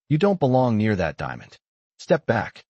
You don't belong near that diamond. Step back.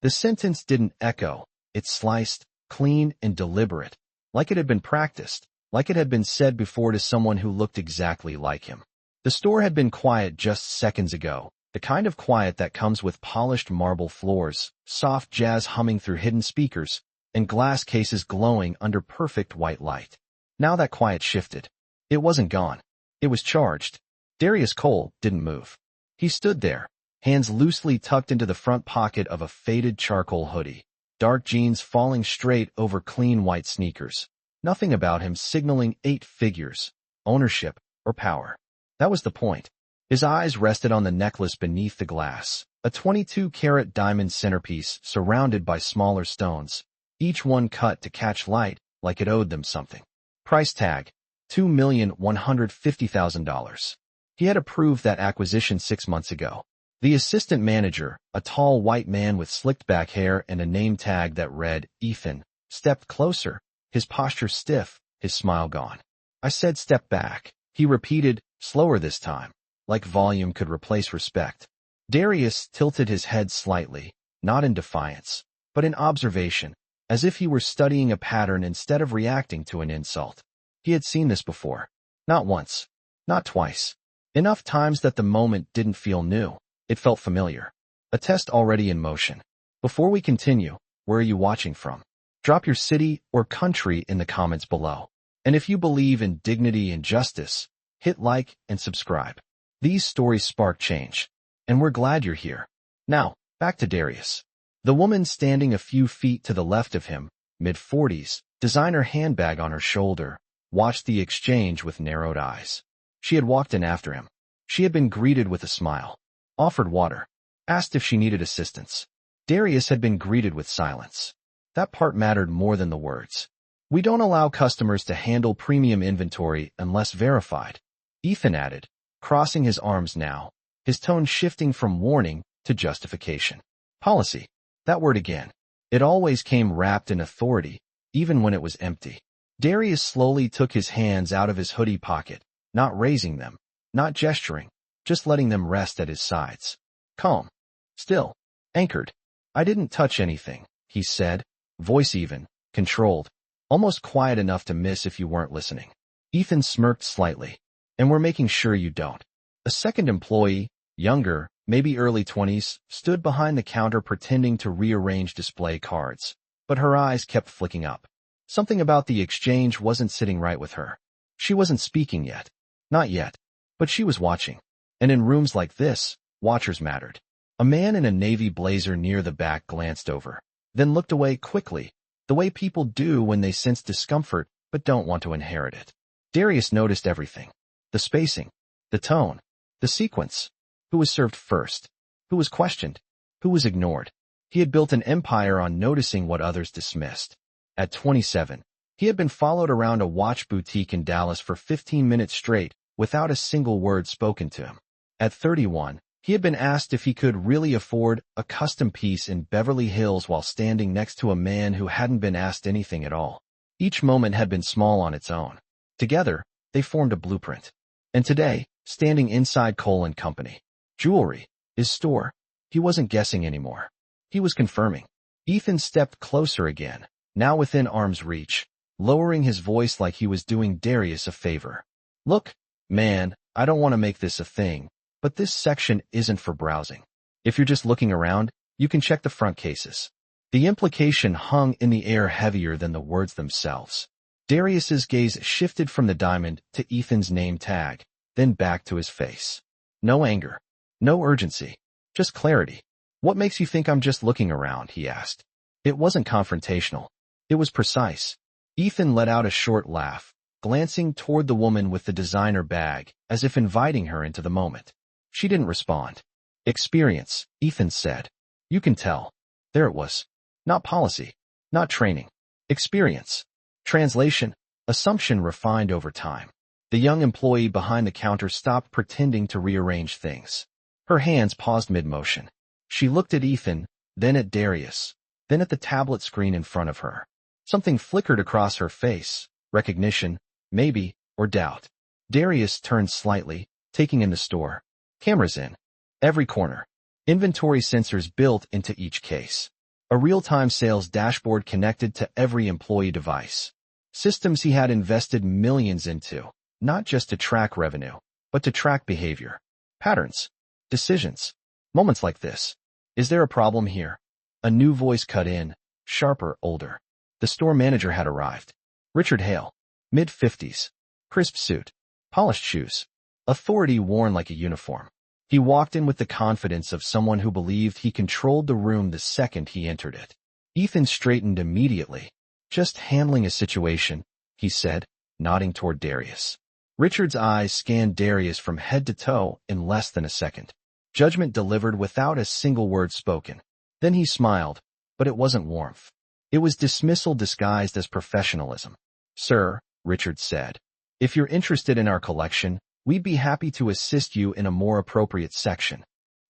The sentence didn't echo. It sliced, clean and deliberate, like it had been practiced, like it had been said before to someone who looked exactly like him. The store had been quiet just seconds ago, the kind of quiet that comes with polished marble floors, soft jazz humming through hidden speakers, and glass cases glowing under perfect white light. Now that quiet shifted. It wasn't gone. It was charged. Darius Cole didn't move. He stood there, hands loosely tucked into the front pocket of a faded charcoal hoodie, dark jeans falling straight over clean white sneakers. Nothing about him signaling 8 figures, ownership, or power. That was the point. His eyes rested on the necklace beneath the glass, a 22-carat diamond centerpiece surrounded by smaller stones, each one cut to catch light like it owed them something. Price tag, $2,150,000. He had approved that acquisition 6 months ago. The assistant manager, a tall white man with slicked back hair and a name tag that read Ethan, stepped closer, his posture stiff, his smile gone. I said step back, he repeated, slower this time, like volume could replace respect. Darius tilted his head slightly, not in defiance, but in observation, as if he were studying a pattern instead of reacting to an insult. He had seen this before. Not once. Not twice. Enough times that the moment didn't feel new. It felt familiar. A test already in motion. Before we continue, where are you watching from? Drop your city or country in the comments below. And if you believe in dignity and justice, hit like and subscribe. These stories spark change. And we're glad you're here. Now, back to Darius. The woman standing a few feet to the left of him, mid-40s, designer handbag on her shoulder, watched the exchange with narrowed eyes. She had walked in after him. She had been greeted with a smile, offered water, asked if she needed assistance. Darius had been greeted with silence. That part mattered more than the words. We don't allow customers to handle premium inventory unless verified, Ethan added, crossing his arms now, his tone shifting from warning to justification. Policy. That word again. It always came wrapped in authority, even when it was empty. Darius slowly took his hands out of his hoodie pocket, not raising them, not gesturing, just letting them rest at his sides. Calm. Still. Anchored. I didn't touch anything, he said, voice even, controlled, almost quiet enough to miss if you weren't listening. Ethan smirked slightly. And we're making sure you don't. A second employee, younger, maybe early 20s, stood behind the counter pretending to rearrange display cards. But her eyes kept flicking up. Something about the exchange wasn't sitting right with her. She wasn't speaking yet. Not yet. But she was watching. And in rooms like this, watchers mattered. A man in a navy blazer near the back glanced over, then looked away quickly, the way people do when they sense discomfort but don't want to inherit it. Darius noticed everything. The spacing, the tone, the sequence. Who was served first? Who was questioned? Who was ignored? He had built an empire on noticing what others dismissed. At 27, he had been followed around a watch boutique in Dallas for 15 minutes straight without a single word spoken to him. At 31, he had been asked if he could really afford a custom piece in Beverly Hills while standing next to a man who hadn't been asked anything at all. Each moment had been small on its own. Together, they formed a blueprint. And today, standing inside Cole & Company, jewelry, his store, he wasn't guessing anymore. He was confirming. Ethan stepped closer again, now within arm's reach, lowering his voice like he was doing Darius a favor. Look, man, I don't want to make this a thing, but this section isn't for browsing. If you're just looking around, you can check the front cases. The implication hung in the air heavier than the words themselves. Darius's gaze shifted from the diamond to Ethan's name tag, then back to his face. No anger. No urgency. Just clarity. What makes you think I'm just looking around? He asked. It wasn't confrontational. It was precise. Ethan let out a short laugh, glancing toward the woman with the designer bag, as if inviting her into the moment. She didn't respond. Experience, Ethan said. You can tell. There it was. Not policy. Not training. Experience. Translation, assumption refined over time. The young employee behind the counter stopped pretending to rearrange things. Her hands paused mid-motion. She looked at Ethan, then at Darius, then at the tablet screen in front of her. Something flickered across her face, recognition, maybe, or doubt. Darius turned slightly, taking in the store. Cameras in. Every corner. Inventory sensors built into each case. A real-time sales dashboard connected to every employee device. Systems he had invested millions into, not just to track revenue, but to track behavior, patterns, decisions. Moments like this. Is there a problem here? A new voice cut in, sharper, older. The store manager had arrived. Richard Hale, mid-50s, crisp suit, polished shoes, authority worn like a uniform. He walked in with the confidence of someone who believed he controlled the room the second he entered it. Ethan straightened immediately. Just handling a situation, he said, nodding toward Darius. Richard's eyes scanned Darius from head to toe in less than a second. Judgment delivered without a single word spoken. Then he smiled, but it wasn't warmth. It was dismissal disguised as professionalism. Sir, Richard said, if you're interested in our collection, we'd be happy to assist you in a more appropriate section.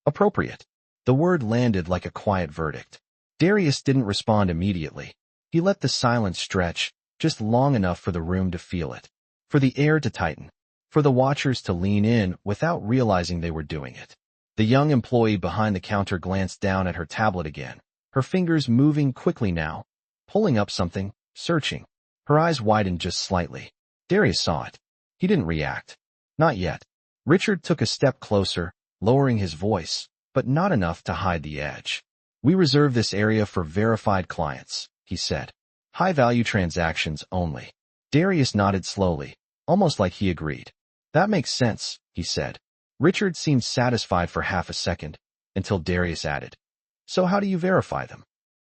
Appropriate. The word landed like a quiet verdict. Darius didn't respond immediately. He let the silence stretch, just long enough for the room to feel it, for the air to tighten, for the watchers to lean in without realizing they were doing it. The young employee behind the counter glanced down at her tablet again, her fingers moving quickly now, pulling up something, searching. Her eyes widened just slightly. Darius saw it. He didn't react. Not yet. Richard took a step closer, lowering his voice, but not enough to hide the edge. We reserve this area for verified clients, he said. High-value transactions only. Darius nodded slowly, almost like he agreed. That makes sense, he said. Richard seemed satisfied for half a second, until Darius added, so how do you verify them?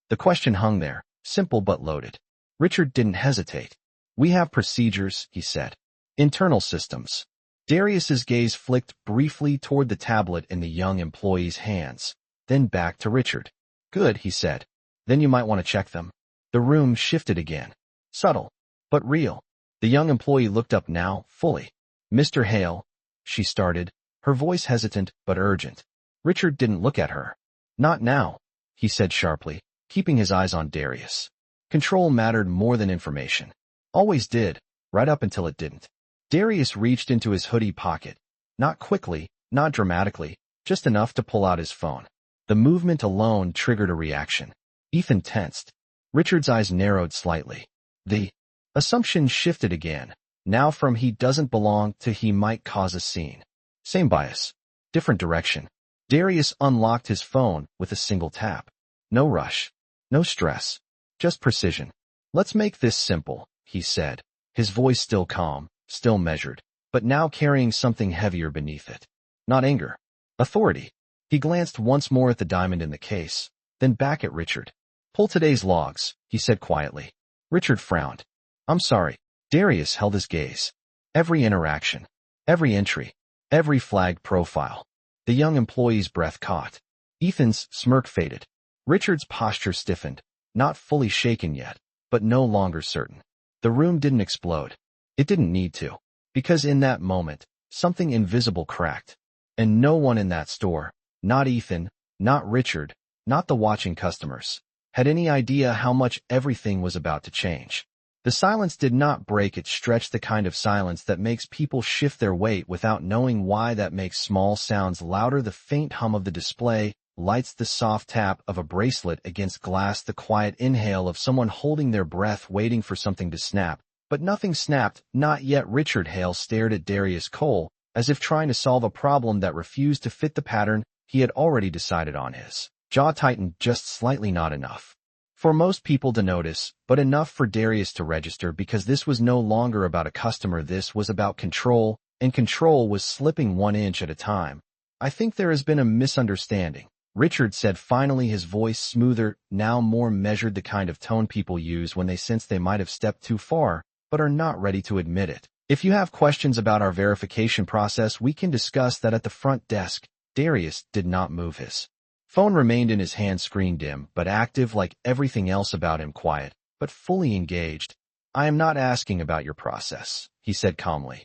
The question hung there, simple but loaded. Richard didn't hesitate. We have procedures, he said. Internal systems. Darius's gaze flicked briefly toward the tablet in the young employee's hands, then back to Richard. Good, he said. Then you might want to check them. The room shifted again. Subtle, but real. The young employee looked up now, fully. Mr. Hale, she started, her voice hesitant but urgent. Richard didn't look at her. Not now, he said sharply, keeping his eyes on Darius. Control mattered more than information. Always did, right up until it didn't. Darius reached into his hoodie pocket. Not quickly, not dramatically, just enough to pull out his phone. The movement alone triggered a reaction. Ethan tensed. Richard's eyes narrowed slightly. The assumption shifted again, now from he doesn't belong to he might cause a scene. Same bias. Different direction. Darius unlocked his phone with a single tap. No rush. No stress. Just precision. Let's make this simple, he said, his voice still calm, still measured, but now carrying something heavier beneath it. Not anger. Authority. He glanced once more at the diamond in the case, then back at Richard. Pull today's logs, he said quietly. Richard frowned. I'm sorry. Darius held his gaze. Every interaction. Every entry. Every flagged profile. The young employee's breath caught. Ethan's smirk faded. Richard's posture stiffened, not fully shaken yet, but no longer certain. The room didn't explode. It didn't need to, because in that moment, something invisible cracked. And no one in that store, not Ethan, not Richard, not the watching customers, had any idea how much everything was about to change. The silence did not break, it stretched, the kind of silence that makes people shift their weight without knowing why, that makes small sounds louder, the faint hum of the display, lights, the soft tap of a bracelet against glass, the quiet inhale of someone holding their breath waiting for something to snap. But nothing snapped, not yet. Richard Hale stared at Darius Cole, as if trying to solve a problem that refused to fit the pattern he had already decided on. His jaw tightened just slightly, not enough for most people to notice, but enough for Darius to register, because this was no longer about a customer, this was about control, and control was slipping 1 inch at a time. I think there has been a misunderstanding, Richard said finally, his voice smoother, now more measured, the kind of tone people use when they sense they might have stepped too far, but are not ready to admit it. If you have questions about our verification process, we can discuss that at the front desk. Darius did not move. His phone remained in his hand, screen dim, but active, like everything else about him, quiet, but fully engaged. I am not asking about your process, he said calmly.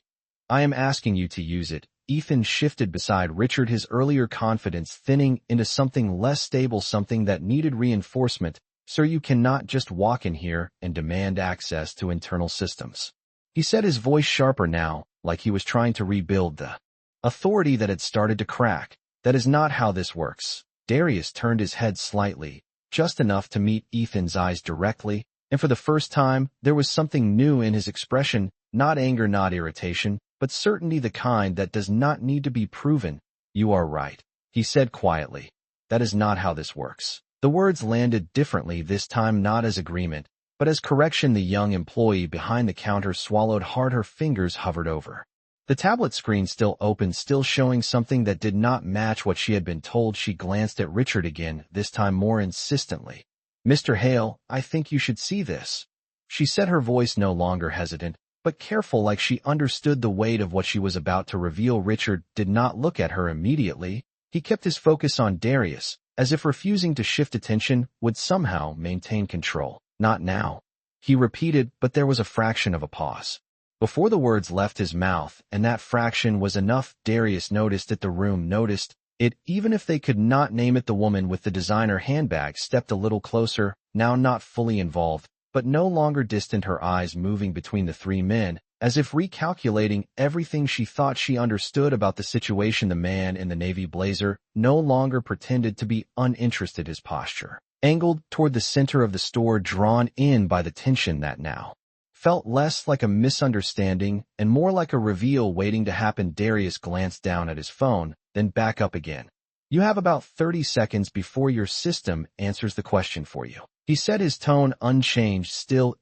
I am asking you to use it. Ethan shifted beside Richard, his earlier confidence thinning into something less stable, something that needed reinforcement. Sir, you cannot just walk in here and demand access to internal systems, he said, his voice sharper now, like he was trying to rebuild the authority that had started to crack. That is not how this works. Darius turned his head slightly, just enough to meet Ethan's eyes directly, and for the first time, there was something new in his expression, not anger, not irritation, but certainty, the kind that does not need to be proven. You are right, he said quietly. That is not how this works. The words landed differently this time, not as agreement, but as correction. The young employee behind the counter swallowed hard. Her fingers hovered over the tablet screen, still open, still showing something that did not match what she had been told. She glanced at Richard again, this time more insistently. Mr. Hale, I think you should see this. She said, her voice no longer hesitant, but careful, like she understood the weight of what she was about to reveal. Richard did not look at her immediately. He kept his focus on Darius, as if refusing to shift attention would somehow maintain control. Not now, he repeated, but there was a fraction of a pause before the words left his mouth, and that fraction was enough. Darius noticed it, the room noticed it, even if they could not name it. The woman with the designer handbag stepped a little closer, now not fully involved, but no longer distant, her eyes moving between the three men, as if recalculating everything she thought she understood about the situation. The man in the navy blazer no longer pretended to be uninterested, his posture angled toward the center of the store, drawn in by the tension that now felt less like a misunderstanding and more like a reveal waiting to happen. Darius glanced down at his phone, then back up again. You have about 30 seconds before your system answers the question for you, he said, his tone unchanged, still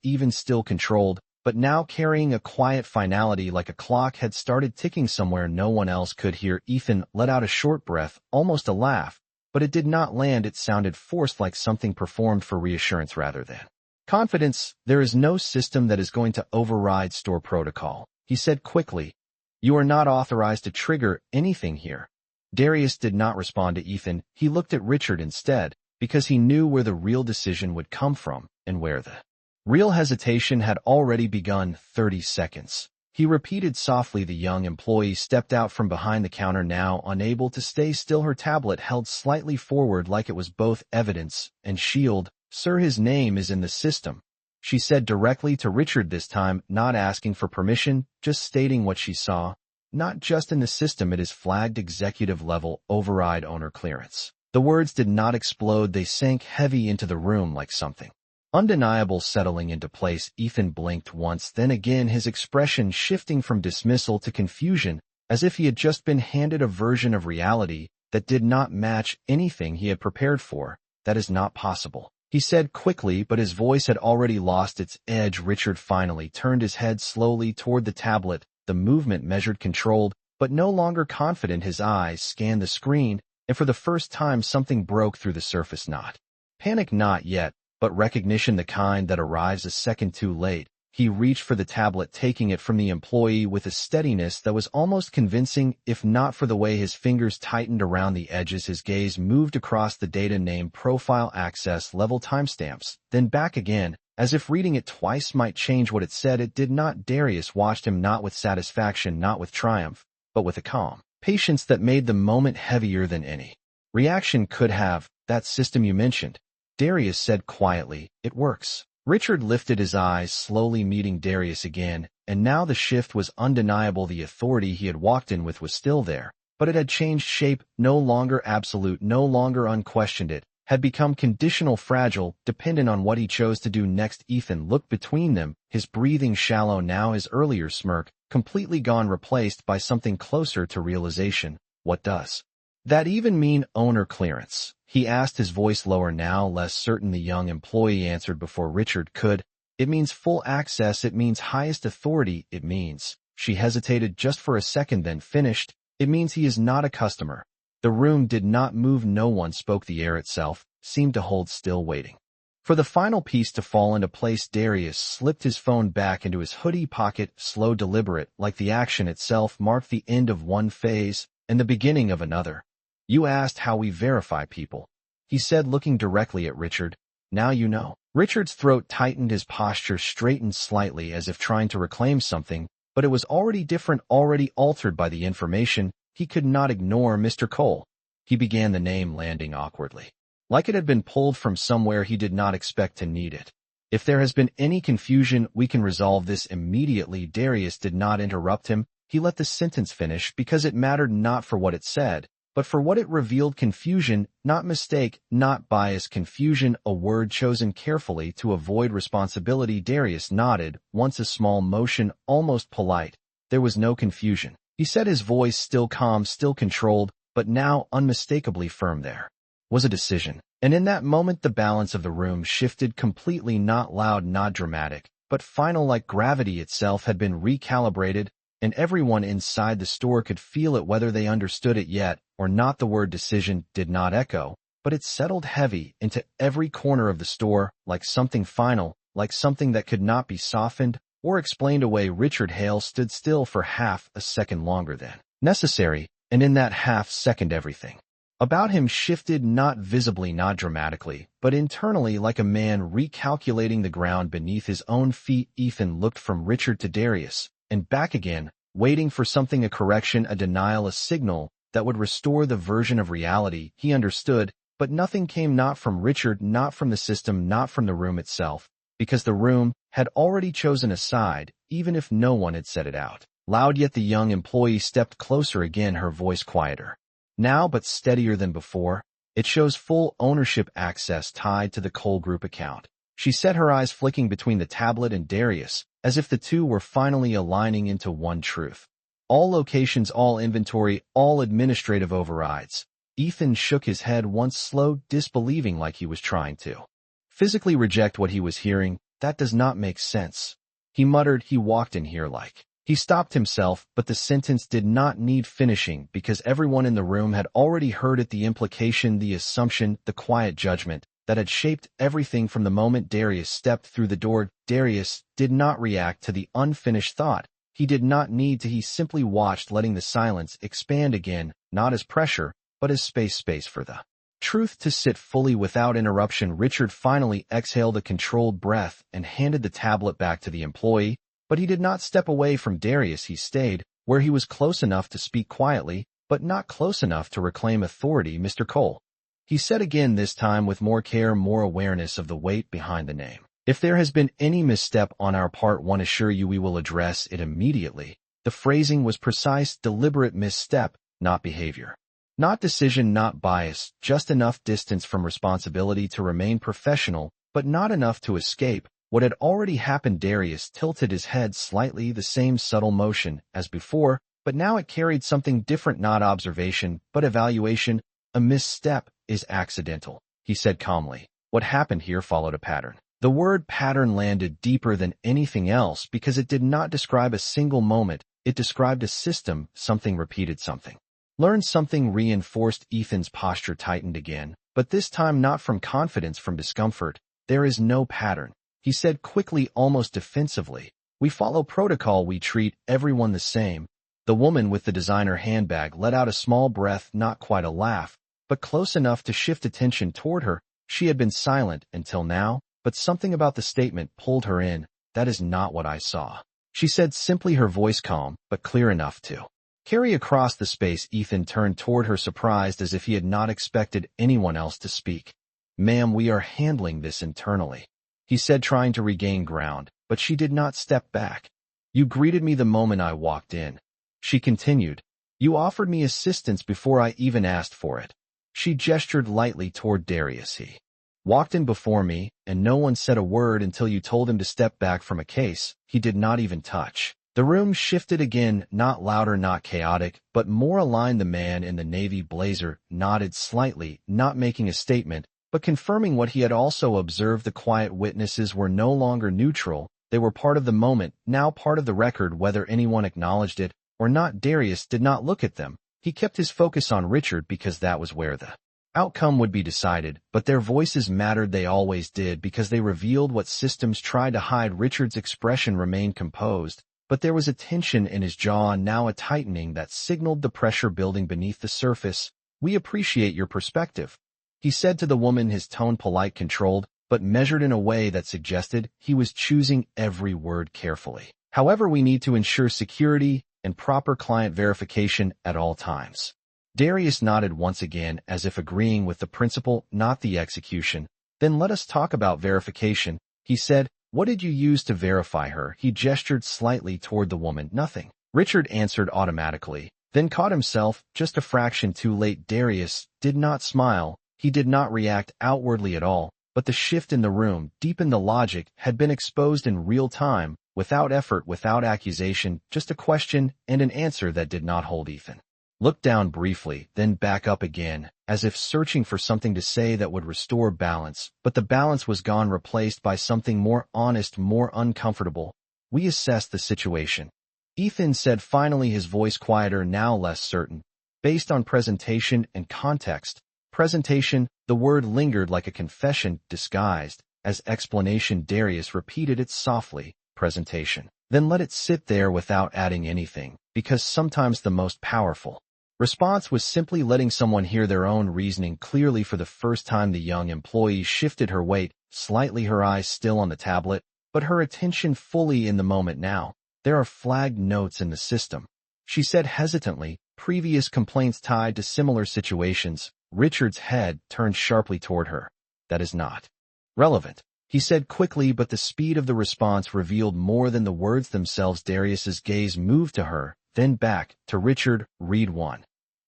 controlled, but now carrying a quiet finality, like a clock had started ticking somewhere no one else could hear. Ethan let out a short breath, almost a laugh, but it did not land. It sounded forced, like something performed for reassurance rather than confidence. There is no system that is going to override store protocol, he said quickly. You are not authorized to trigger anything here. Darius did not respond to Ethan. He looked at Richard instead, because he knew where the real decision would come from and where the real hesitation had already begun. 30 seconds. He repeated softly. The young employee stepped out from behind the counter, now unable to stay still, her tablet held slightly forward like it was both evidence and shield. Sir, his name is in the system, she said directly to Richard this time, not asking for permission, just stating what she saw. Not just in the system, it is flagged executive level, override owner clearance. The words did not explode, they sank heavy into the room like something undeniable settling into place. Ethan blinked once, then again, his expression shifting from dismissal to confusion, as if he had just been handed a version of reality that did not match anything he had prepared for. That is not possible, he said quickly, but his voice had already lost its edge. Richard finally turned his head slowly toward the tablet, the movement measured, controlled, but no longer confident. His eyes scanned the screen, and for the first time something broke through the surface. Not panic, not yet, but recognition, the kind that arrives a second too late. He reached for the tablet, taking it from the employee with a steadiness that was almost convincing, if not for the way his fingers tightened around the edges. His gaze moved across the data, name, profile, access level, timestamps, then back again, as if reading it twice might change what it said. It did not. Darius watched him, not with satisfaction, not with triumph, but with a calm patience that made the moment heavier than any reaction could have. That system you mentioned, Darius said quietly, it works. Richard lifted his eyes, slowly meeting Darius again, and now the shift was undeniable. The authority he had walked in with was still there, but it had changed shape, no longer absolute, no longer unquestioned. It had become conditional, fragile, dependent on what he chose to do next. Ethan looked between them, his breathing shallow now, his earlier smirk completely gone, replaced by something closer to realization. What does that even mean, owner clearance? He asked, his voice lower now, less certain. The young employee answered before Richard could. It means full access, it means highest authority, it means. She hesitated just for a second, then finished. It means he is not a customer. The room did not move, no one spoke. The air itself seemed to hold still, waiting for the final piece to fall into place. Darius slipped his phone back into his hoodie pocket, slow, deliberate, like the action itself marked the end of one phase and the beginning of another. You asked how we verify people, he said, looking directly at Richard. Now you know. Richard's throat tightened, his posture straightened slightly as if trying to reclaim something, but it was already different, already altered by the information. He could not ignore Mr. Cole. He began, the name landing awkwardly, like it had been pulled from somewhere he did not expect to need it. If there has been any confusion, we can resolve this immediately. Darius did not interrupt him. He let the sentence finish because it mattered not for what it said, But for what it revealed, confusion, not mistake, not bias, confusion, a word chosen carefully to avoid responsibility. Darius nodded, once a small motion, almost polite. There was no confusion. He said, his voice still calm, still controlled, but now unmistakably firm. There was a decision. And in that moment the balance of the room shifted completely, not loud, not dramatic, but final, like gravity itself had been recalibrated, and everyone inside the store could feel it, whether they understood it yet or not. The word decision did not echo, but it settled heavy into every corner of the store, like something final, like something that could not be softened or explained away. Richard Hale stood still for half a second longer than necessary, and in that half second everything about him shifted, not visibly, not dramatically, but internally, like a man recalculating the ground beneath his own feet. Ethan looked from Richard to Darius, and back again, waiting for something, a correction, a denial, a signal that would restore the version of reality he understood, but nothing came, not from Richard, not from the system, not from the room itself, because the room had already chosen a side, even if no one had said it out loud yet. The young employee stepped closer again, her voice quieter now but steadier than before. It shows full ownership, access tied to the Cole Group account. She said, her eyes flicking between the tablet and Darius, as if the two were finally aligning into one truth. All locations, all inventory, all administrative overrides. Ethan shook his head once, slow, disbelieving, like he was trying to physically reject what he was hearing. That does not make sense, he muttered. He walked in here like... He stopped himself, but the sentence did not need finishing because everyone in the room had already heard it. The implication, the assumption, the quiet judgment that had shaped everything from the moment Darius stepped through the door. Darius did not react to the unfinished thought. He did not need to. He simply watched, letting the silence expand again, not as pressure, but as space for the truth to sit fully without interruption. Richard finally exhaled a controlled breath and handed the tablet back to the employee. But he did not step away from Darius. He stayed where he was, close enough to speak quietly, but not close enough to reclaim authority. Mr. Cole, he said again, this time with more care, more awareness of the weight behind the name. If there has been any misstep on our part, one assure you we will address it immediately. The phrasing was precise, deliberate. Misstep, not behavior, not decision, not bias, just enough distance from responsibility to remain professional, but not enough to escape what had already happened. Darius tilted his head slightly, the same subtle motion as before, but now it carried something different, not observation, but evaluation. A misstep is accidental, he said calmly. What happened here followed a pattern. The word pattern landed deeper than anything else because it did not describe a single moment. It described a system, something repeated, something learned, something reinforced. Ethan's posture tightened again, but this time not from confidence, from discomfort. There is no pattern, he said quickly, almost defensively. We follow protocol. We treat everyone the same. The woman with the designer handbag let out a small breath, not quite a laugh, but close enough to shift attention toward her. She had been silent until now, but something about the statement pulled her in. That is not what I saw, she said simply, her voice calm, but clear enough to carry across the space. Ethan turned toward her, surprised, as if he had not expected anyone else to speak. Ma'am, we are handling this internally, he said, trying to regain ground, but she did not step back. You greeted me the moment I walked in, she continued. You offered me assistance before I even asked for it. She gestured lightly toward Darius. He walked in before me, and no one said a word until you told him to step back from a case he did not even touch. The room shifted again, not louder, not chaotic, but more aligned. The man in the navy blazer nodded slightly, not making a statement, but confirming what he had also observed. The quiet witnesses were no longer neutral. They were part of the moment, now part of the record, whether anyone acknowledged it or not. Darius did not look at them. He kept his focus on Richard because that was where the outcome would be decided, but their voices mattered. They always did, because they revealed what systems tried to hide. Richard's expression remained composed, but there was a tension in his jaw, now a tightening that signaled the pressure building beneath the surface. We appreciate your perspective, he said to the woman, his tone polite, controlled, but measured in a way that suggested he was choosing every word carefully. However, we need to ensure security and proper client verification at all times. Darius nodded once again, as if agreeing with the principle, not the execution. Then let us talk about verification, he said. What did you use to verify her? He gestured slightly toward the woman. Nothing, Richard answered automatically. then caught himself just a fraction too late. Darius did not smile. He did not react outwardly at all, but the shift in the room, deep in the logic, had been exposed in real time, without effort, without accusation, just a question and an answer that did not hold. Ethan looked down briefly, then back up again, as if searching for something to say that would restore balance, but the balance was gone, replaced by something more honest, more uncomfortable. "We assessed the situation," Ethan said finally, his voice quieter, now less certain. "Based on presentation and context." Presentation, the word lingered like a confession disguised as explanation. Darius repeated it softly. Presentation. Then let it sit there without adding anything, because sometimes the most powerful response was simply letting someone hear their own reasoning clearly. For the first time, the young employee shifted her weight slightly, her eyes still on the tablet, but her attention fully in the moment now. "There are flagged notes in the system," she said hesitantly, "previous complaints tied to similar situations." Richard's head turned sharply toward her. "That is not relevant," he said quickly, but the speed of the response revealed more than the words themselves. Darius's gaze moved to her, then back to Richard. "Read one,"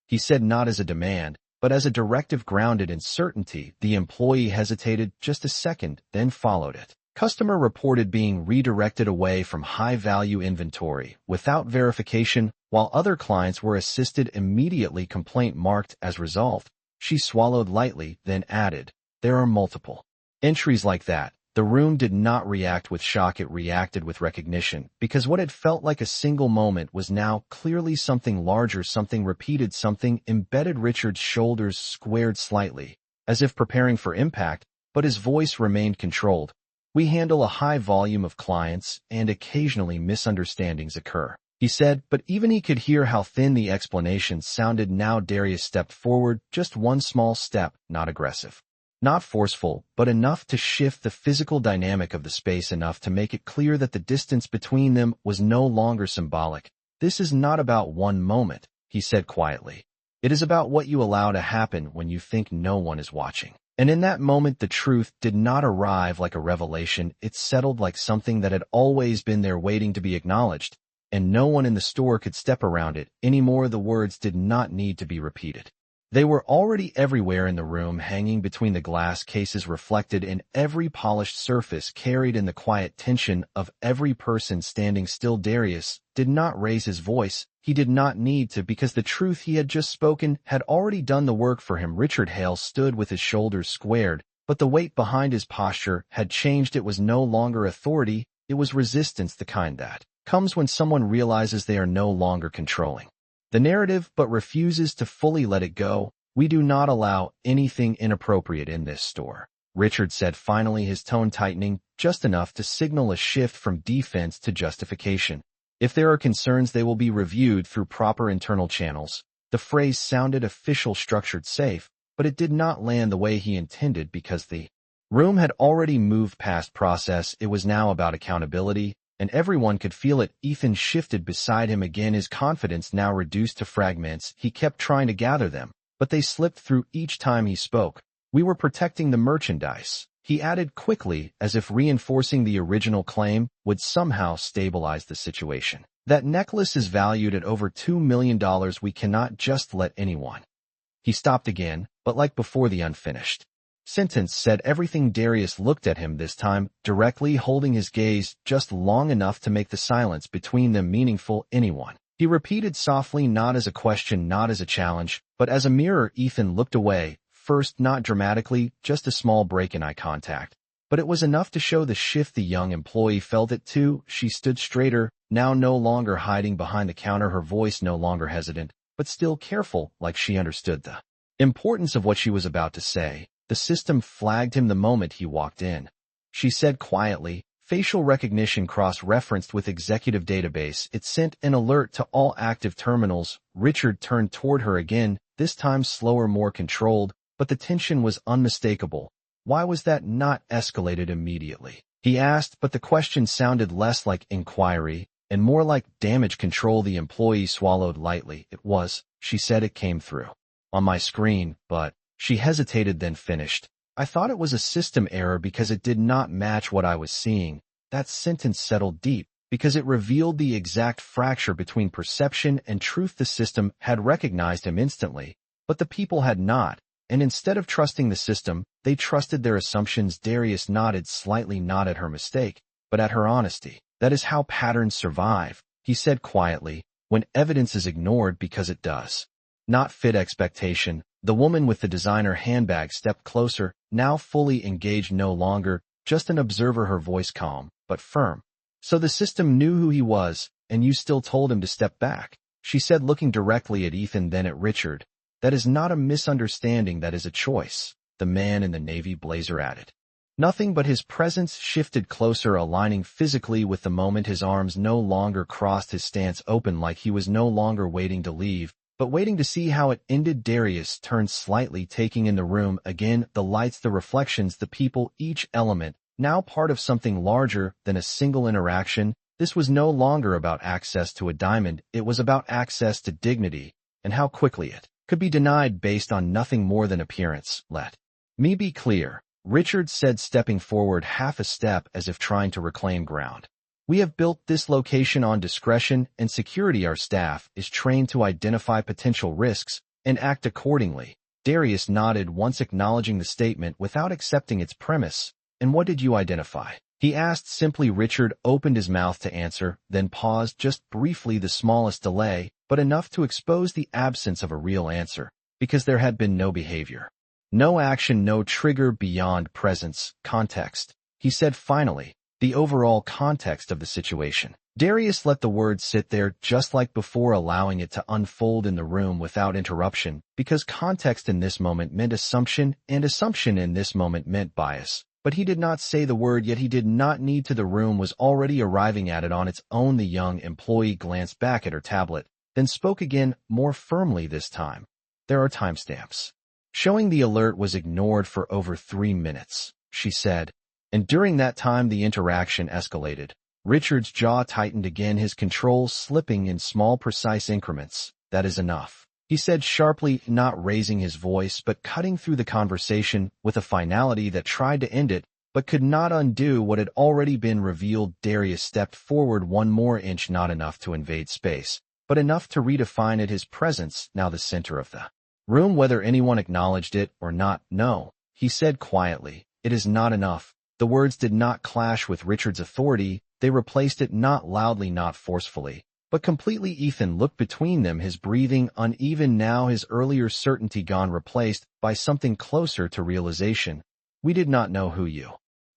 he said, not as a demand, but as a directive grounded in certainty. The employee hesitated just a second, then followed it. "Customer reported being redirected away from high-value inventory without verification, while other clients were assisted immediately. Complaint marked as resolved." She swallowed lightly, then added, "There are multiple entries like that." The room did not react with shock, it reacted with recognition, because what had felt like a single moment was now clearly something larger, something repeated, something embedded. Richard's shoulders squared slightly, as if preparing for impact, but his voice remained controlled. "We handle a high volume of clients, and occasionally misunderstandings occur," he said, but even he could hear how thin the explanation sounded now. Darius stepped forward, just one small step, not aggressive, not forceful, but enough to shift the physical dynamic of the space, enough to make it clear that the distance between them was no longer symbolic. "This is not about one moment," he said quietly. "It is about what you allow to happen when you think no one is watching." And in that moment, the truth did not arrive like a revelation. It settled like something that had always been there, waiting to be acknowledged, and no one in the store could step around it anymore. The words did not need to be repeated. They were already everywhere in the room, hanging between the glass cases, reflected in every polished surface, carried in the quiet tension of every person standing still. Darius did not raise his voice. He did not need to, because the truth he had just spoken had already done the work for him. Richard Hale stood with his shoulders squared, but the weight behind his posture had changed. It was no longer authority, it was resistance, the kind that comes when someone realizes they are no longer controlling the narrative but refuses to fully let it go. "We do not allow anything inappropriate in this store," Richard said finally, his tone tightening just enough to signal a shift from defense to justification. "If there are concerns, they will be reviewed through proper internal channels." The phrase sounded official, structured, safe, but it did not land the way he intended, because the room had already moved past process. It was now about accountability, and everyone could feel it. Ethan shifted beside him again, his confidence now reduced to fragments. He kept trying to gather them, but they slipped through each time he spoke. "We were protecting the merchandise," he added quickly, as if reinforcing the original claim would somehow stabilize the situation. "That necklace is valued at over $2 million. We cannot just let anyone." He stopped again, but like before, the unfinished sentence said everything. Darius looked at him this time directly, holding his gaze just long enough to make the silence between them meaningful. "Anyone," he repeated softly, not as a question, not as a challenge, but as a mirror. Ethan looked away, first not dramatically, just a small break in eye contact. But it was enough to show the shift. The young employee felt it too. She stood straighter, now no longer hiding behind the counter, her voice no longer hesitant, but still careful, like she understood the importance of what she was about to say. "The system flagged him the moment he walked in," she said quietly. "Facial recognition cross-referenced with executive database. It sent an alert to all active terminals." Richard turned toward her again, this time slower, more controlled, but the tension was unmistakable. "Why was that not escalated immediately?" he asked, but the question sounded less like inquiry and more like damage control. The employee swallowed lightly. "It was," she said. "It came through on my screen, but..." She hesitated, then finished, "I thought it was a system error because it did not match what I was seeing." That sentence settled deep, because it revealed the exact fracture between perception and truth. The system had recognized him instantly, but the people had not, and instead of trusting the system, they trusted their assumptions. Darius nodded slightly, not at her mistake, but at her honesty. That is how patterns survive, he said quietly, when evidence is ignored because it does not fit expectation. The woman with the designer handbag stepped closer, now fully engaged, no longer just an observer, her voice calm but firm. So the system knew who he was, and you still told him to step back, she said, looking directly at Ethan, then at Richard. That is not a misunderstanding, that is a choice, the man in the navy blazer added. Nothing but his presence shifted closer, aligning physically with the moment. His arms no longer crossed, his stance open, like he was no longer waiting to leave, but waiting to see how it ended. Darius turned slightly, taking in the room again, the lights, the reflections, the people, each element now part of something larger than a single interaction. This was no longer about access to a diamond, it was about access to dignity, and how quickly it could be denied based on nothing more than appearance. Let me be clear, Richard said, stepping forward half a step as if trying to reclaim ground. We have built this location on discretion and security. Our staff is trained to identify potential risks and act accordingly. Darius nodded, once acknowledging the statement without accepting its premise. And what did you identify? He asked simply. Richard opened his mouth to answer, then paused just briefly, the smallest delay, but enough to expose the absence of a real answer, because there had been no behavior. No action, no trigger beyond presence, context. He said finally, the overall context of the situation. Darius let the words sit there just like before, allowing it to unfold in the room without interruption, because context in this moment meant assumption, and assumption in this moment meant bias. But he did not say the word, yet he did not need to. The room was already arriving at it on its own. The young employee glanced back at her tablet, then spoke again, more firmly this time. There are timestamps showing the alert was ignored for over 3 minutes, she said, and during that time the interaction escalated. Richard's jaw tightened again, his control slipping in small, precise increments. That is enough, he said sharply, not raising his voice but cutting through the conversation with a finality that tried to end it but could not undo what had already been revealed. Darius stepped forward 1 more inch, not enough to invade space, but enough to redefine it, his presence now the center of the room, whether anyone acknowledged it or not. No, he said quietly, it is not enough. The words did not clash with Richard's authority, they replaced it, not loudly, not forcefully, but completely. Ethan looked between them, his breathing uneven now, his earlier certainty gone, replaced by something closer to realization. We did not know who you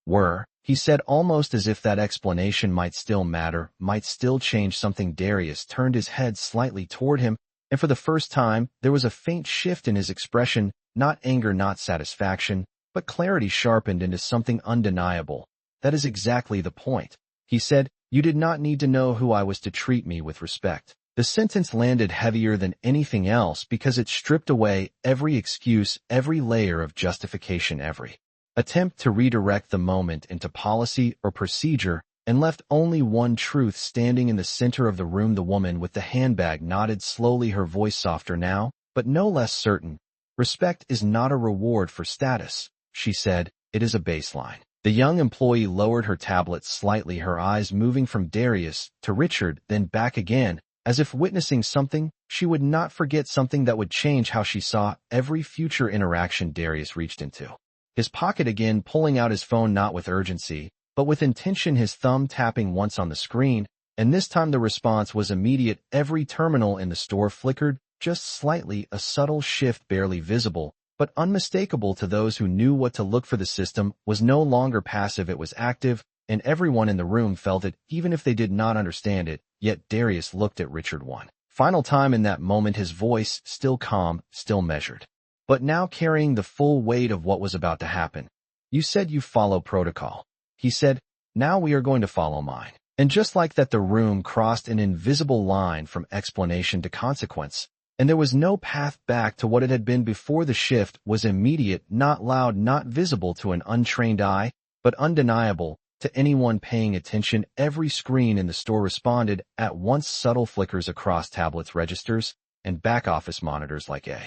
were, he said, almost as if that explanation might still matter, might still change something. Darius turned his head slightly toward him, and for the first time, there was a faint shift in his expression, not anger, not satisfaction, but clarity sharpened into something undeniable. That is exactly the point, he said. You did not need to know who I was to treat me with respect. The sentence landed heavier than anything else because it stripped away every excuse, every layer of justification, every attempt to redirect the moment into policy or procedure, and left only one truth standing in the center of the room. The woman with the handbag nodded slowly, her voice softer now, but no less certain. Respect is not a reward for status, she said, it is a baseline. The young employee lowered her tablet slightly, her eyes moving from Darius to Richard, then back again, as if witnessing something she would not forget, something that would change how she saw every future interaction. Darius reached into his pocket again, pulling out his phone, not with urgency, but with intention, his thumb tapping once on the screen, and this time the response was immediate. Every terminal in the store flickered, just slightly, a subtle shift barely visible, but unmistakable to those who knew what to look for. The system was no longer passive, it was active, and everyone in the room felt it, even if they did not understand it. Yet Darius looked at Richard one final time in that moment, his voice still calm, still measured, but now carrying the full weight of what was about to happen. You said you follow protocol, he said. Now we are going to follow mine. And just like that, the room crossed an invisible line from explanation to consequence, and there was no path back to what it had been before. The shift was immediate, not loud, not visible to an untrained eye, but undeniable to anyone paying attention. Every screen in the store responded at once, subtle flickers across tablets, registers, and back-office monitors like a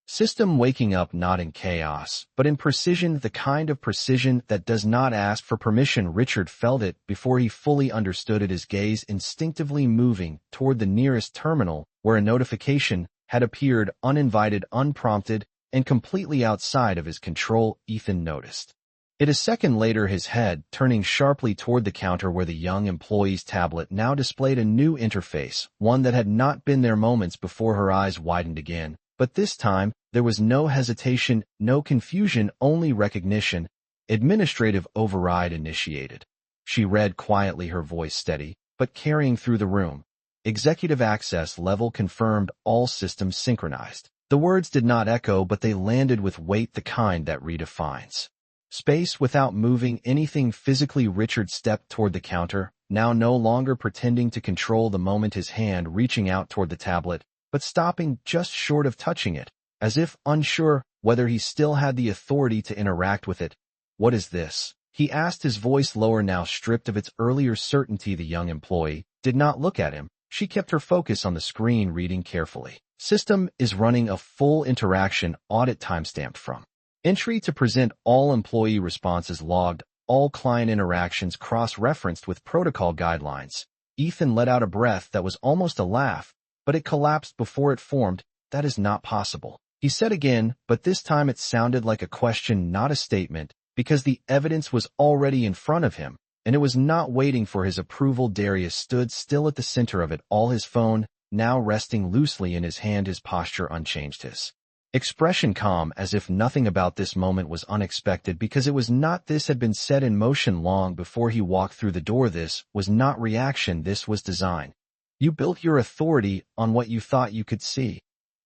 System waking up not in chaos, but in precision, the kind of precision that does not ask for permission. Richard felt it before he fully understood it, his gaze instinctively moving toward the nearest terminal where a notification had appeared, uninvited, unprompted, and completely outside of his control. Ethan noticed it a second later, his head turning sharply toward the counter where the young employee's tablet now displayed a new interface, one that had not been there moments before. Her eyes widened again, but this time there was no hesitation, no confusion, only recognition. Administrative override initiated. She read quietly, her voice steady, but carrying through the room. Executive access level confirmed, all systems synchronized. The words did not echo, but they landed with weight, the kind that redefines space without moving anything physically. Richard stepped toward the counter, now no longer pretending to control the moment, his hand reaching out toward the tablet, but stopping just short of touching it, as if unsure whether he still had the authority to interact with it. "What is this?" he asked, his voice lower, now stripped of its earlier certainty. The young employee did not look at him. She kept her focus on the screen, reading carefully. System is running a full interaction audit, timestamped from entry to present, all employee responses logged, all client interactions cross-referenced with protocol guidelines. Ethan let out a breath that was almost a laugh, but it collapsed before it formed. "That is not possible," he said again, but this time it sounded like a question, not a statement, because the evidence was already in front of him, and it was not waiting for his approval. Darius stood still at the center of it all, his phone now resting loosely in his hand, his posture unchanged, his expression calm, as if nothing about this moment was unexpected, because it was not. This had been set in motion long before he walked through the door. This was not reaction, this was design. "You built your authority on what you thought you could see,"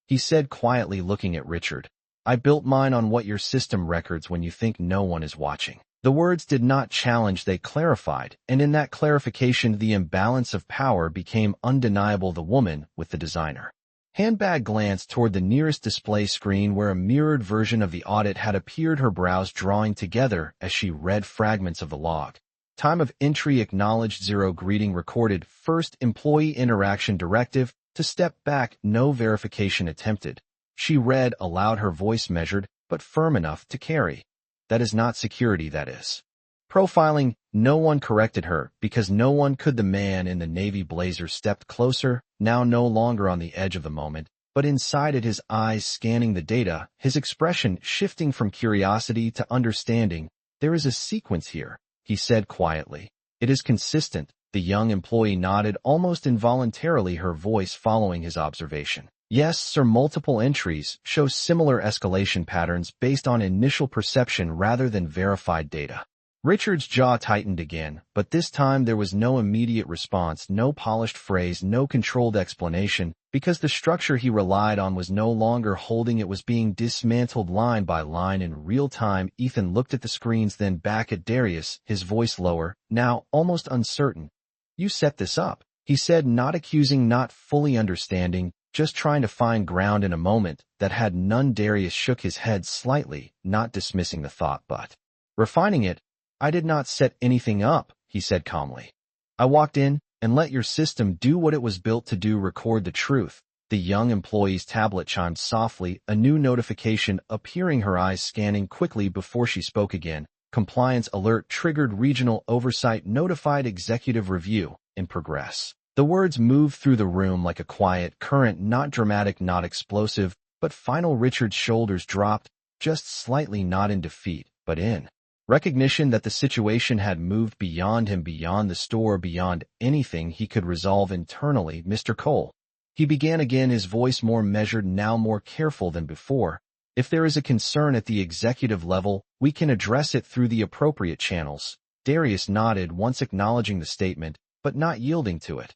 he said quietly, looking at Richard. "I built mine on what your system records when you think no one is watching." The words did not challenge, they clarified, and in that clarification the imbalance of power became undeniable. The woman with the designer handbag glanced toward the nearest display screen where a mirrored version of the audit had appeared, her brows drawing together as she read fragments of the log. Time of entry acknowledged 0, greeting recorded, first employee interaction directive, to step back, no verification attempted. She read aloud, her voice measured, but firm enough to carry. "That is not security, that is profiling." No one corrected her, because no one could. The man in the navy blazer stepped closer, now no longer on the edge of the moment, but inside it, his eyes scanning the data, his expression shifting from curiosity to understanding. "There is a sequence here," he said quietly. "It is consistent." The young employee nodded almost involuntarily, her voice following his observation. "Yes, sir, multiple entries show similar escalation patterns based on initial perception rather than verified data." Richard's jaw tightened again, but this time there was no immediate response, no polished phrase, no controlled explanation, because the structure he relied on was no longer holding. It was being dismantled line by line in real time. Ethan looked at the screens, then back at Darius, his voice lower, now almost uncertain. "You set this up," he said, not accusing, not fully understanding, just trying to find ground in a moment that had none. Darius shook his head slightly, not dismissing the thought, but refining it. "I did not set anything up," he said calmly. "I walked in and let your system do what it was built to do, record the truth." The young employee's tablet chimed softly, a new notification appearing, her eyes scanning quickly before she spoke again. "Compliance alert triggered, regional oversight notified, executive review in progress." The words moved through the room like a quiet current, not dramatic, not explosive, but final. Richard's shoulders dropped, just slightly, not in defeat, but in recognition that the situation had moved beyond him, beyond the store, beyond anything he could resolve internally. "Mr. Cole," he began again, his voice more measured, now more careful than before. "If there is a concern at the executive level, we can address it through the appropriate channels." Darius nodded, once acknowledging the statement, but not yielding to it.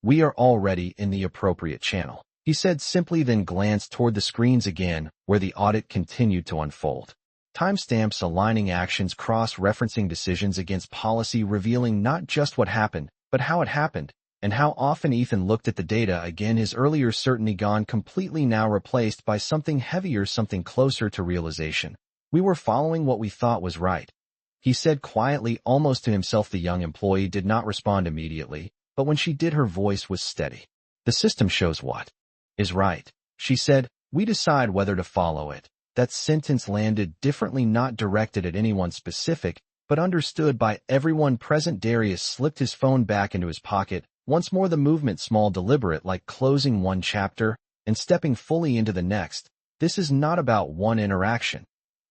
"We are already in the appropriate channel," he said simply, then glanced toward the screens again, where the audit continued to unfold. Timestamps aligning actions, cross-referencing decisions against policy, revealing not just what happened, but how it happened, and how often. Ethan looked at the data again, his earlier certainty gone completely, now replaced by something heavier, something closer to realization. "We were following what we thought was right," he said quietly, almost to himself. The young employee did not respond immediately, but when she did, her voice was steady. "The system shows what is right," she said, We decide whether to follow it. That sentence landed differently, not directed at anyone specific, but understood by everyone present. Darius slipped his phone back into his pocket, once more the movement small, deliberate, like closing one chapter and stepping fully into the next. This is not about one interaction,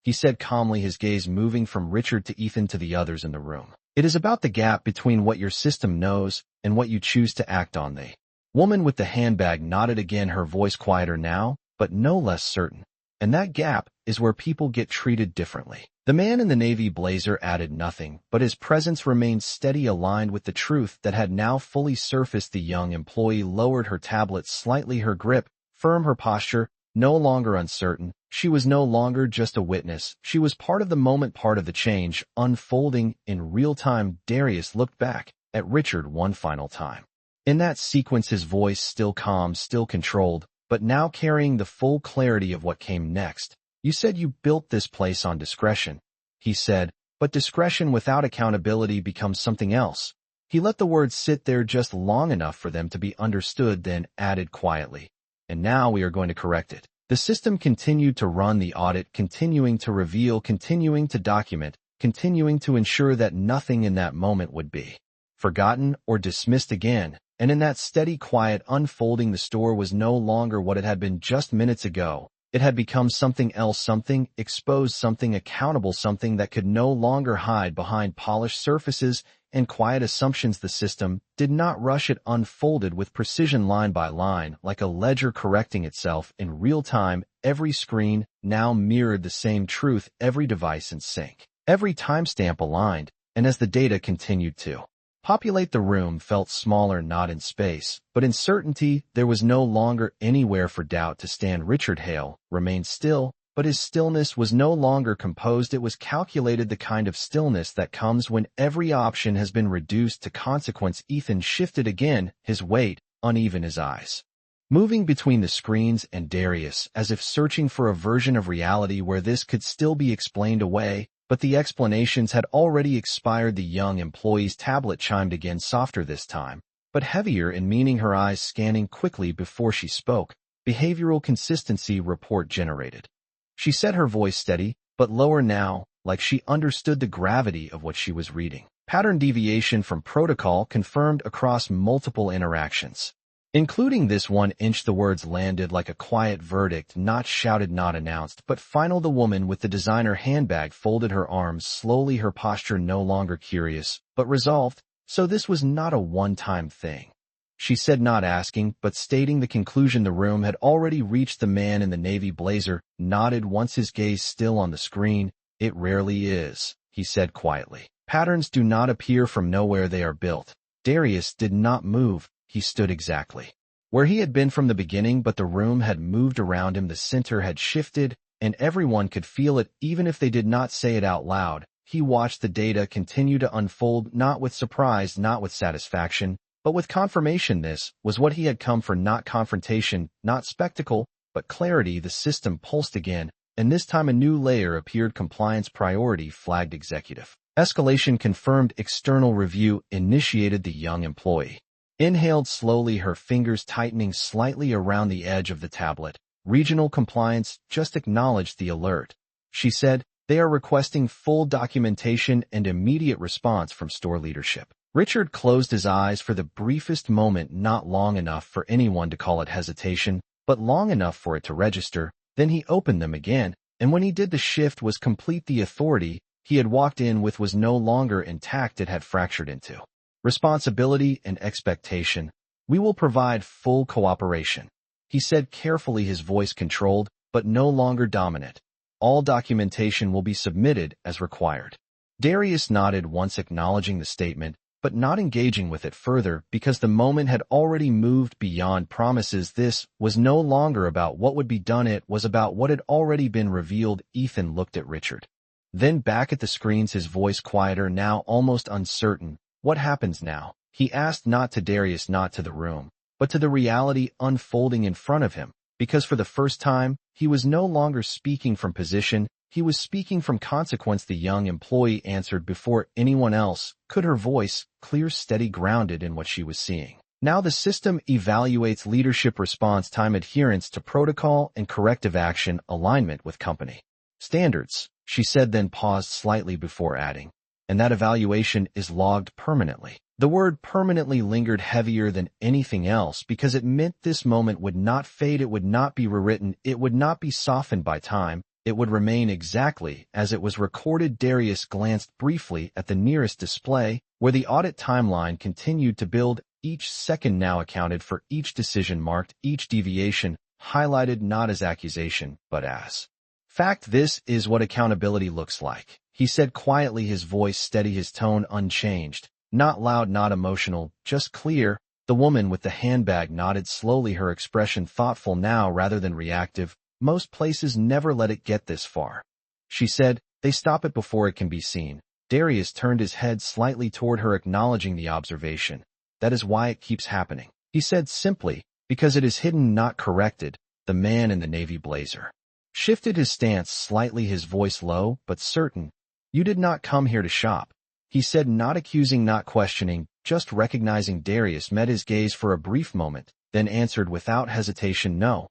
he said calmly, his gaze moving from Richard to Ethan to the others in the room. It is about the gap between what your system knows and what you choose to act on. The woman with the handbag nodded again, her voice quieter now, but no less certain. And that gap is where people get treated differently. The man in the navy blazer added nothing, but his presence remained steady, aligned with the truth that had now fully surfaced. The young employee lowered her tablet slightly, her grip firm, her posture no longer uncertain. She was no longer just a witness. She was part of the moment, part of the change unfolding in real time. Darius looked back at Richard one final time. In that sequence, his voice still calm, still controlled, but now carrying the full clarity of what came next. You said you built this place on discretion, he said, but discretion without accountability becomes something else. He let the words sit there just long enough for them to be understood, then added quietly, and now we are going to correct it. The system continued to run the audit, continuing to reveal, continuing to document, continuing to ensure that nothing in that moment would be forgotten or dismissed again. And in that steady, quiet unfolding, the store was no longer what it had been just minutes ago. It had become something else, something exposed, something accountable, something that could no longer hide behind polished surfaces and quiet assumptions. The system did not rush. It unfolded with precision, line by line, like a ledger correcting itself in real time. Every screen now mirrored the same truth, every device in sync, every timestamp aligned, and as the data continued to populate, the room felt smaller, not in space, but in certainty. There was no longer anywhere for doubt to stand. Richard Hale remained still, but his stillness was no longer composed. It was calculated, the kind of stillness that comes when every option has been reduced to consequence. Ethan shifted again, his weight uneven, his eyes moving between the screens and Darius, as if searching for a version of reality where this could still be explained away. But the explanations had already expired. The young employee's tablet chimed again, softer this time, but heavier in meaning, her eyes scanning quickly before she spoke. Behavioral consistency report generated, she said, her voice steady, but lower now, like she understood the gravity of what she was reading. Pattern deviation from protocol confirmed across multiple interactions, including this 1 inch. The words landed like a quiet verdict, not shouted, not announced, but final. The woman with the designer handbag folded her arms slowly, her posture no longer curious, but resolved. So this was not a one-time thing, she said, not asking, but stating the conclusion. The room had already reached. The man in the navy blazer nodded, once his gaze still on the screen. It rarely is, he said quietly. Patterns do not appear from nowhere, they are built. Darius did not move. He stood exactly where he had been from the beginning, but the room had moved around him. The center had shifted, and everyone could feel it, even if they did not say it out loud. He watched the data continue to unfold, not with surprise, not with satisfaction, but with confirmation. This was what he had come for, not confrontation, not spectacle, but clarity. The system pulsed again, and this time a new layer appeared. Compliance priority flagged, executive escalation confirmed, external review initiated. The young employee inhaled slowly, her fingers tightening slightly around the edge of the tablet. Regional compliance just acknowledged the alert, she said. They are requesting full documentation and immediate response from store leadership. Richard closed his eyes for the briefest moment, not long enough for anyone to call it hesitation, but long enough for it to register. Then he opened them again, and when he did, the shift was complete. The authority he had walked in with was no longer intact. It had fractured into responsibility and expectation. We will provide full cooperation, he said carefully, his voice controlled, but no longer dominant. All documentation will be submitted as required. Darius nodded, once acknowledging the statement, but not engaging with it further, because the moment had already moved beyond promises. This was no longer about what would be done, it was about what had already been revealed. Ethan looked at Richard, then back at the screens, his voice quieter now, almost uncertain. What happens now? He asked, not to Darius, not to the room, but to the reality unfolding in front of him, because for the first time, he was no longer speaking from position, he was speaking from consequence. The young employee answered before anyone else could, her voice clear, steady, grounded in what she was seeing. Now the system evaluates leadership response time adherence to protocol and corrective action alignment with company standards, she said, then paused slightly before adding, and that evaluation is logged permanently. The word permanently lingered heavier than anything else because it meant this moment would not fade, it would not be rewritten, it would not be softened by time, it would remain exactly as it was recorded. Darius glanced briefly at the nearest display, where the audit timeline continued to build. Each second now accounted for, each decision marked, each deviation highlighted, not as accusation, but as fact. This is what accountability looks like, he said quietly, his voice steady, his tone unchanged. Not loud, not emotional, just clear. The woman with the handbag nodded slowly, her expression thoughtful now rather than reactive. Most places never let it get this far, she said. They stop it before it can be seen. Darius turned his head slightly toward her, acknowledging the observation. That is why it keeps happening, he said simply, because it is hidden, not corrected. The man in the navy blazer shifted his stance slightly, his voice low but certain. You did not come here to shop, he said, not accusing, not questioning, just recognizing. Darius met his gaze for a brief moment, then answered without hesitation. No,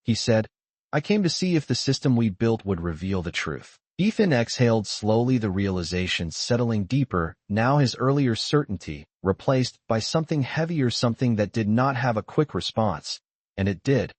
he said. I came to see if the system we built would reveal the truth. Ethan exhaled slowly, the realization settling deeper, now his earlier certainty, replaced by something heavier, something that did not have a quick response. And it did,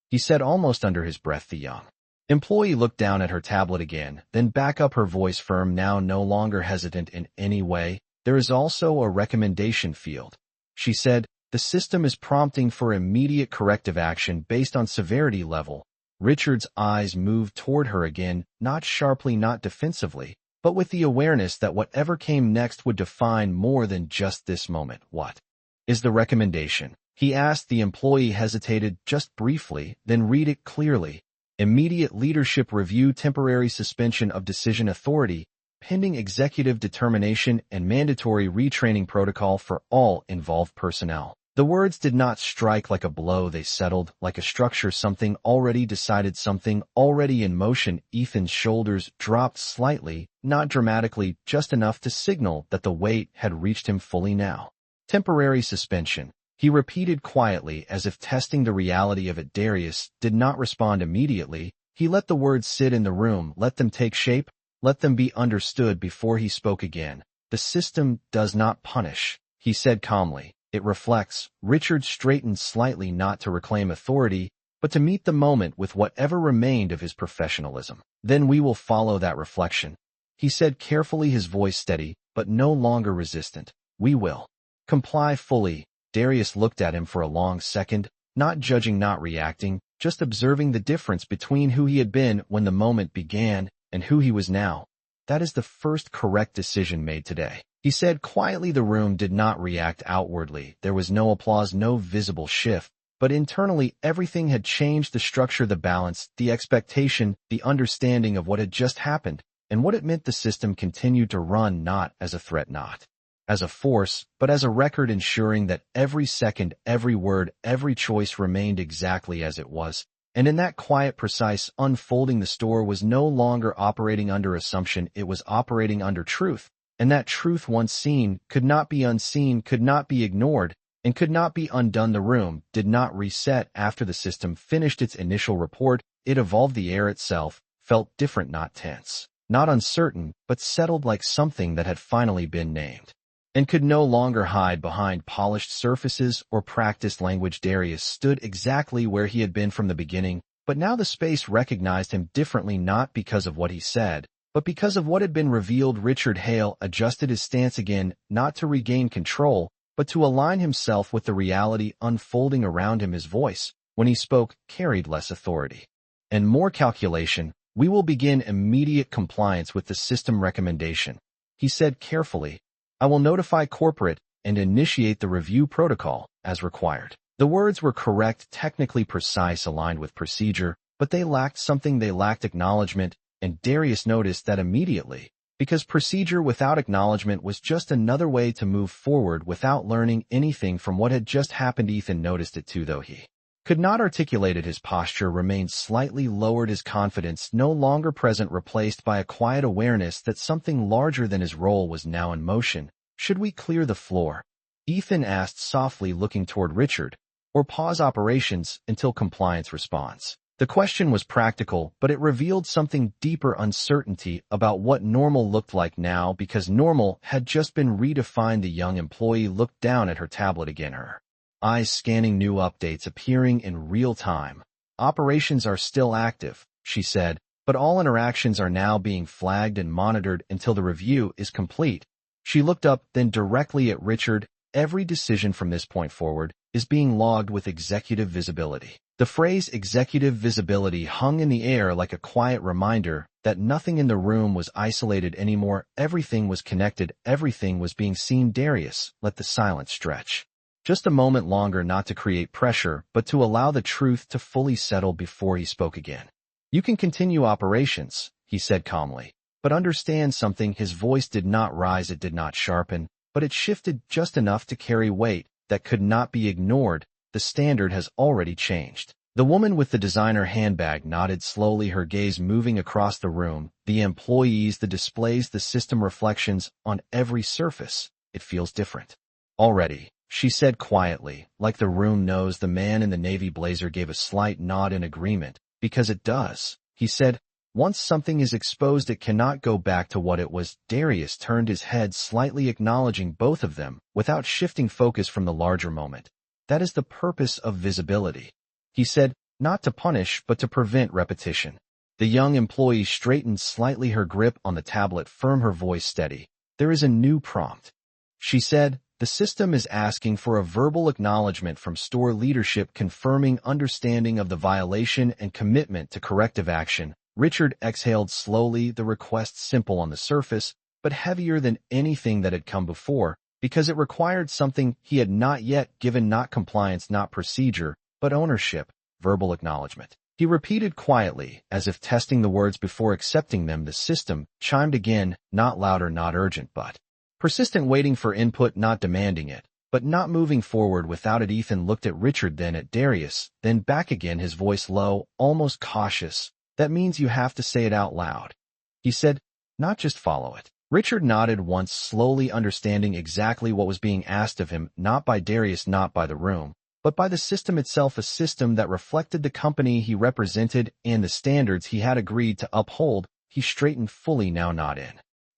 he said almost under his breath. The young employee looked down at her tablet again, then back up, her voice firm now, no longer hesitant in any way. There is also a recommendation field, she said. The system is prompting for immediate corrective action based on severity level. Richard's eyes moved toward her again, not sharply, not defensively, but with the awareness that whatever came next would define more than just this moment. What is the recommendation, he asked. The employee hesitated just briefly, then read it clearly. Immediate leadership review, temporary suspension of decision authority, pending executive determination, and mandatory retraining protocol for all involved personnel. The words did not strike like a blow, they settled like a structure, something already decided, something already in motion. Ethan's shoulders dropped slightly, not dramatically, just enough to signal that the weight had reached him fully now. Temporary suspension, he repeated quietly, as if testing the reality of it. Darius did not respond immediately. He let the words sit in the room, let them take shape, let them be understood before he spoke again. The system does not punish, he said calmly. It reflects. Richard straightened slightly, not to reclaim authority, but to meet the moment with whatever remained of his professionalism. Then we will follow that reflection, he said carefully, his voice steady, but no longer resistant. We will comply fully. Darius looked at him for a long second, not judging, not reacting, just observing the difference between who he had been when the moment began and who he was now. That is the first correct decision made today, he said quietly. The room did not react outwardly. There was no applause, no visible shift, but internally everything had changed. The structure, the balance, the expectation, the understanding of what had just happened, and what it meant. The system continued to run, not as a threat, not as a force, but as a record, ensuring that every second, every word, every choice remained exactly as it was. And in that quiet, precise unfolding, the store was no longer operating under assumption, it was operating under truth. And that truth, once seen, could not be unseen, could not be ignored, and could not be undone. The room did not reset after the system finished its initial report. It evolved. The air itself felt different, not tense, not uncertain, but settled, like something that had finally been named and could no longer hide behind polished surfaces or practiced language. Darius stood exactly where he had been from the beginning, but now the space recognized him differently, not because of what he said, but because of what had been revealed. Richard Hale adjusted his stance again, not to regain control, but to align himself with the reality unfolding around him. His voice, when he spoke, carried less authority and more calculation. We will begin immediate compliance with the system recommendation, he said carefully. I will notify corporate and initiate the review protocol as required. The words were correct, technically precise, aligned with procedure, but they lacked something. They lacked acknowledgement, and Darius noticed that immediately, because procedure without acknowledgement was just another way to move forward without learning anything from what had just happened. Ethan noticed it too, though he could not articulate it. His posture remained slightly lowered, his confidence no longer present, replaced by a quiet awareness that something larger than his role was now in motion. Should we clear the floor? Ethan asked softly, looking toward Richard. Or pause operations until compliance responds. The question was practical, but it revealed something deeper: uncertainty about what normal looked like now, because normal had just been redefined. The young employee looked down at her tablet again, her eyes scanning new updates appearing in real time. Operations are still active, she said, but all interactions are now being flagged and monitored until the review is complete. She looked up, then directly at Richard. Every decision from this point forward is being logged with executive visibility. The phrase executive visibility hung in the air like a quiet reminder that nothing in the room was isolated anymore. Everything was connected. Everything was being seen. Darius let the silence stretch. Just a moment longer, not to create pressure, but to allow the truth to fully settle before he spoke again. You can continue operations, he said calmly. But understand something. His voice did not rise, it did not sharpen, but it shifted just enough to carry weight that could not be ignored. The standard has already changed. The woman with the designer handbag nodded slowly, her gaze moving across the room. The employees, the displays, the system reflections on every surface. It feels different already, she said quietly, like the room knows. The man in the navy blazer gave a slight nod in agreement. Because it does, he said. Once something is exposed, it cannot go back to what it was. Darius turned his head slightly, acknowledging both of them, without shifting focus from the larger moment. That is the purpose of visibility, he said, not to punish, but to prevent repetition. The young employee straightened slightly, her grip on the tablet firm, her voice steady. There is a new prompt, she said. The system is asking for a verbal acknowledgement from store leadership confirming understanding of the violation and commitment to corrective action. Richard exhaled slowly, the request simple on the surface, but heavier than anything that had come before, because it required something he had not yet given: not compliance, not procedure, but ownership. Verbal acknowledgement. He repeated quietly, as if testing the words before accepting them. The system chimed again, not louder, not urgent, but persistent, waiting for input, not demanding it, but not moving forward without it. Ethan looked at Richard, then at Darius, then back again, his voice low, almost cautious. That means you have to say it out loud, he said, not just follow it. Richard nodded once, slowly, understanding exactly what was being asked of him, not by Darius, not by the room, but by the system itself, a system that reflected the company he represented and the standards he had agreed to uphold. He straightened fully now, not in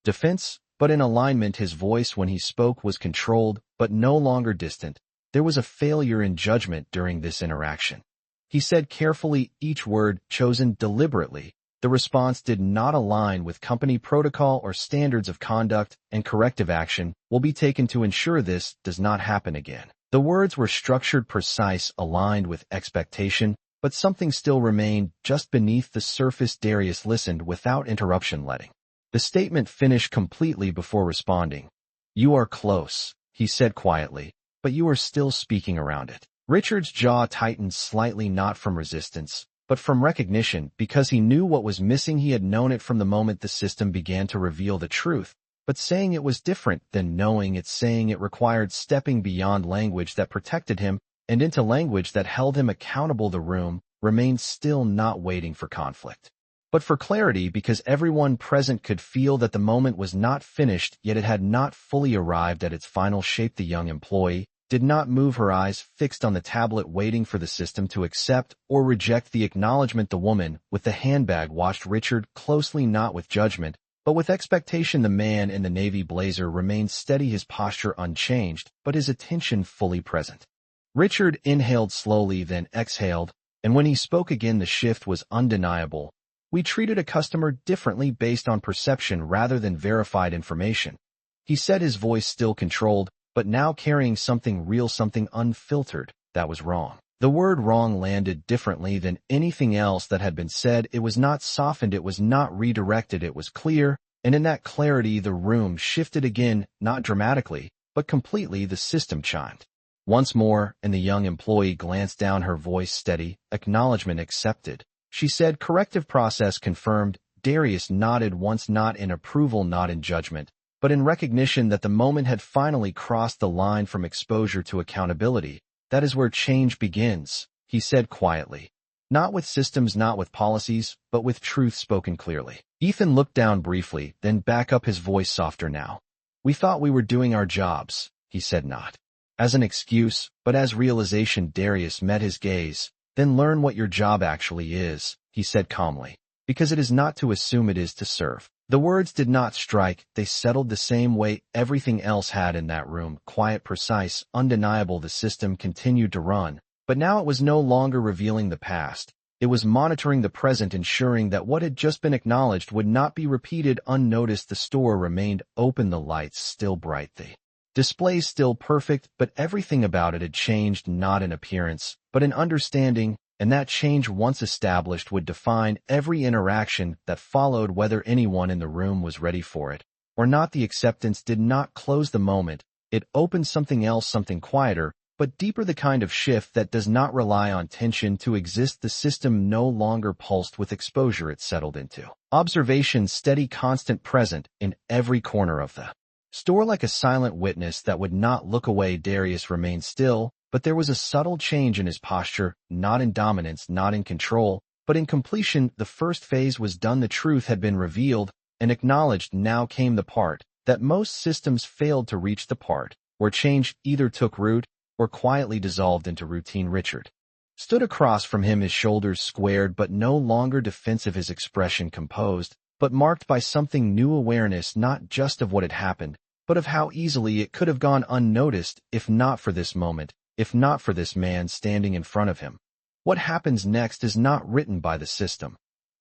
defense, but in alignment. His voice, when he spoke, was controlled, but no longer distant. There was a failure in judgment during this interaction, he said carefully, each word chosen deliberately. The response did not align with company protocol or standards of conduct, and corrective action will be taken to ensure this does not happen again. The words were structured, precise, aligned with expectation, but something still remained just beneath the surface. Darius listened without interruption, letting the statement finish completely before responding. You are close, he said quietly, but you are still speaking around it. Richard's jaw tightened slightly, not from resistance, but from recognition, because he knew what was missing. He had known it from the moment the system began to reveal the truth, but saying it was different than knowing it. Saying it required stepping beyond language that protected him and into language that held him accountable. The room remained still, not waiting for conflict, but for clarity, because everyone present could feel that the moment was not finished, yet it had not fully arrived at its final shape. The young employee did not move, her eyes fixed on the tablet, waiting for the system to accept or reject the acknowledgement. The woman with the handbag watched Richard closely, not with judgment, but with expectation. The man in the navy blazer remained steady, his posture unchanged, but his attention fully present. Richard inhaled slowly, then exhaled, and when he spoke again, the shift was undeniable. We treated a customer differently based on perception rather than verified information, he said, his voice still controlled, but now carrying something real, something unfiltered. That was wrong. The word wrong landed differently than anything else that had been said. It was not softened, it was not redirected, it was clear, and in that clarity the room shifted again, not dramatically, but completely. The system chimed once more, and the young employee glanced down, her voice steady. Acknowledgement accepted, she said. Corrective process confirmed. Darius nodded once, not in approval, not in judgment, but in recognition that the moment had finally crossed the line from exposure to accountability. That is where change begins, he said quietly. Not with systems, not with policies, but with truth spoken clearly. Ethan looked down briefly, then back up, his voice softer now. We thought we were doing our jobs, he said, not as an excuse, but as realization. Darius met his gaze. Then learn what your job actually is, he said calmly, because it is not to assume, it is to serve. The words did not strike, they settled the same way everything else had in that room, quiet, precise, undeniable. The system continued to run, but now it was no longer revealing the past. It was monitoring the present, ensuring that what had just been acknowledged would not be repeated unnoticed. The store remained open, the lights still bright, the displays still perfect, but everything about it had changed, not in appearance, but in understanding, and that change, once established, would define every interaction that followed, whether anyone in the room was ready for it or not. The acceptance did not close the moment. It opened something else, something quieter, but deeper, the kind of shift that does not rely on tension to exist. The system no longer pulsed with exposure, it settled into observation, steady, constant, present in every corner of the store, like a silent witness that would not look away. Darius remained still, but there was a subtle change in his posture, not in dominance, not in control, but in completion. The first phase was done, the truth had been revealed and acknowledged. Now came the part that most systems failed to reach, the part where change either took root or quietly dissolved into routine. Richard stood across from him, his shoulders squared but no longer defensive, his expression composed, but marked by something new, awareness not just of what had happened, but of how easily it could have gone unnoticed if not for this moment, if not for this man standing in front of him. What happens next is not written by the system,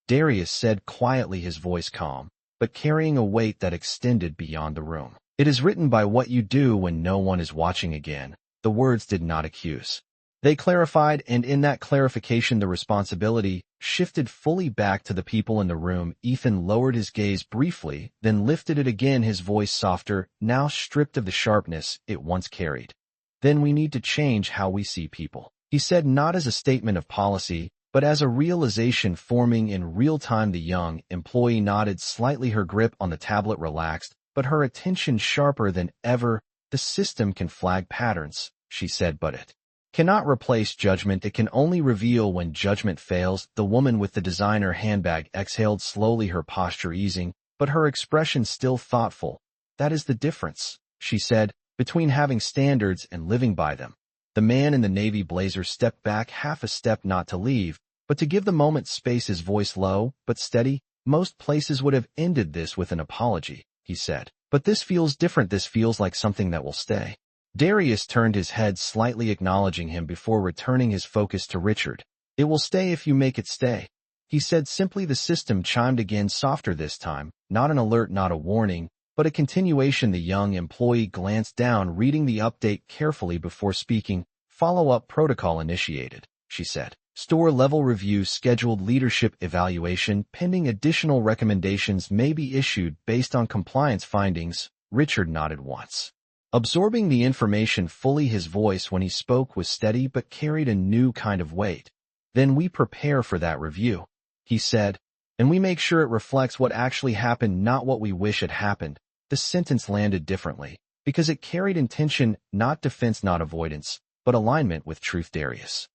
Darius said quietly, his voice calm, but carrying a weight that extended beyond the room. It is written by what you do when no one is watching. Again, the words did not accuse. They clarified, and in that clarification the responsibility shifted fully back to the people in the room. Ethan lowered his gaze briefly, then lifted it again, his voice softer, now stripped of the sharpness it once carried. Then we need to change how we see people, he said, not as a statement of policy, but as a realization forming in real time. The young employee nodded slightly, her grip on the tablet relaxed, but her attention sharper than ever. The system can flag patterns, she said, but it cannot replace judgment. It can only reveal when judgment fails. The woman with the designer handbag exhaled slowly, her posture easing, but her expression still thoughtful. That is the difference, she said, between having standards and living by them. The man in the navy blazer stepped back half a step, not to leave, but to give the moment space, his voice low but steady. Most places would have ended this with an apology, he said. But this feels different. This feels like something that will stay. Darius turned his head slightly, acknowledging him before returning his focus to Richard. It will stay if you make it stay, he said simply. The system chimed again, softer this time, not an alert, not a warning, but a continuation. The young employee glanced down, reading the update carefully before speaking. Follow-up protocol initiated, she said. Store-level review scheduled, leadership evaluation pending, additional recommendations may be issued based on compliance findings. Richard nodded once, absorbing the information fully. His voice when he spoke was steady but carried a new kind of weight. Then we prepare for that review, he said, and we make sure it reflects what actually happened, not what we wish had happened. The sentence landed differently, because it carried intention, not defense, not avoidance, but alignment with truth. Darius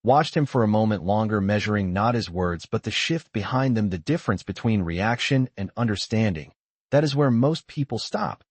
watched him for a moment longer, measuring not his words but the shift behind them, the difference between reaction and understanding. That is where most people stop,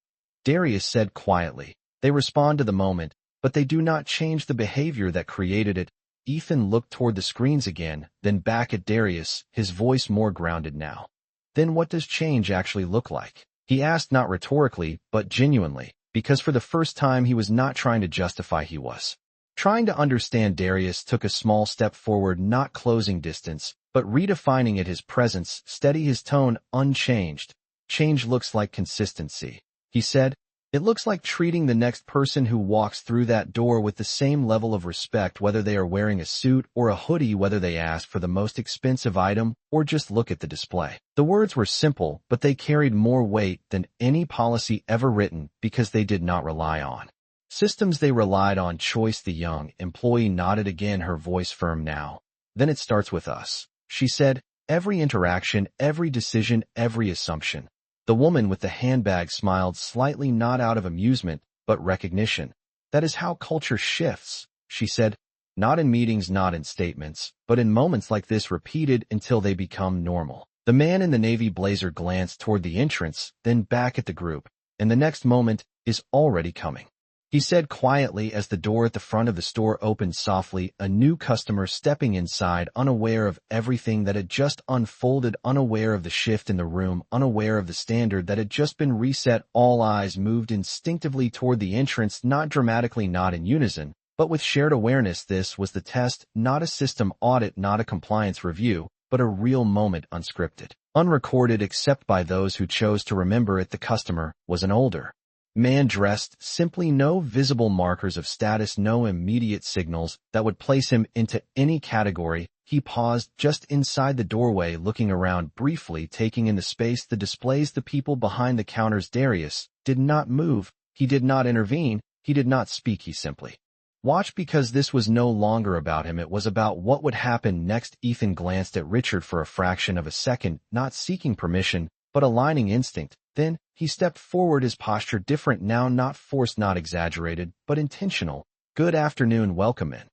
Darius said quietly. They respond to the moment, but they do not change the behavior that created it. Ethan looked toward the screens again, then back at Darius, his voice more grounded now. Then what does change actually look like? He asked, not rhetorically, but genuinely, because for the first time he was not trying to justify, he was trying to understand. Darius took a small step forward, not closing distance, but redefining it, his presence steady, his tone unchanged. Change looks like consistency, he said. It looks like treating the next person who walks through that door with the same level of respect, whether they are wearing a suit or a hoodie, whether they ask for the most expensive item or just look at the display. The words were simple, but they carried more weight than any policy ever written because they did not rely on systems, they relied on choice. The young employee nodded again, her voice firm now. Then it starts with us, she said. Every interaction, every decision, every assumption. The woman with the handbag smiled slightly, not out of amusement, but recognition. That is how culture shifts, she said. Not in meetings, not in statements, but in moments like this, repeated until they become normal. The man in the navy blazer glanced toward the entrance, then back at the group, and the next moment is already coming. he said quietly as the door at the front of the store opened softly, a new customer stepping inside, unaware of everything that had just unfolded, unaware of the shift in the room, unaware of the standard that had just been reset. All eyes moved instinctively toward the entrance, not dramatically, not in unison, but with shared awareness. This was the test, not a system audit, not a compliance review, but a real moment, unscripted, unrecorded except by those who chose to remember it. The customer was an older man dressed simply, no visible markers of status, no immediate signals that would place him into any category. He paused just inside the doorway, looking around briefly, taking in the space, the displays, the people behind the counters. Darius did not move. He did not intervene. He did not speak. He simply watched, because this was no longer about him. It was about what would happen next. Ethan glanced at Richard for a fraction of a second, not seeking permission, but aligning instinct. Then he stepped forward, his posture different now, not forced, not exaggerated, but intentional. "Good afternoon, welcome in,"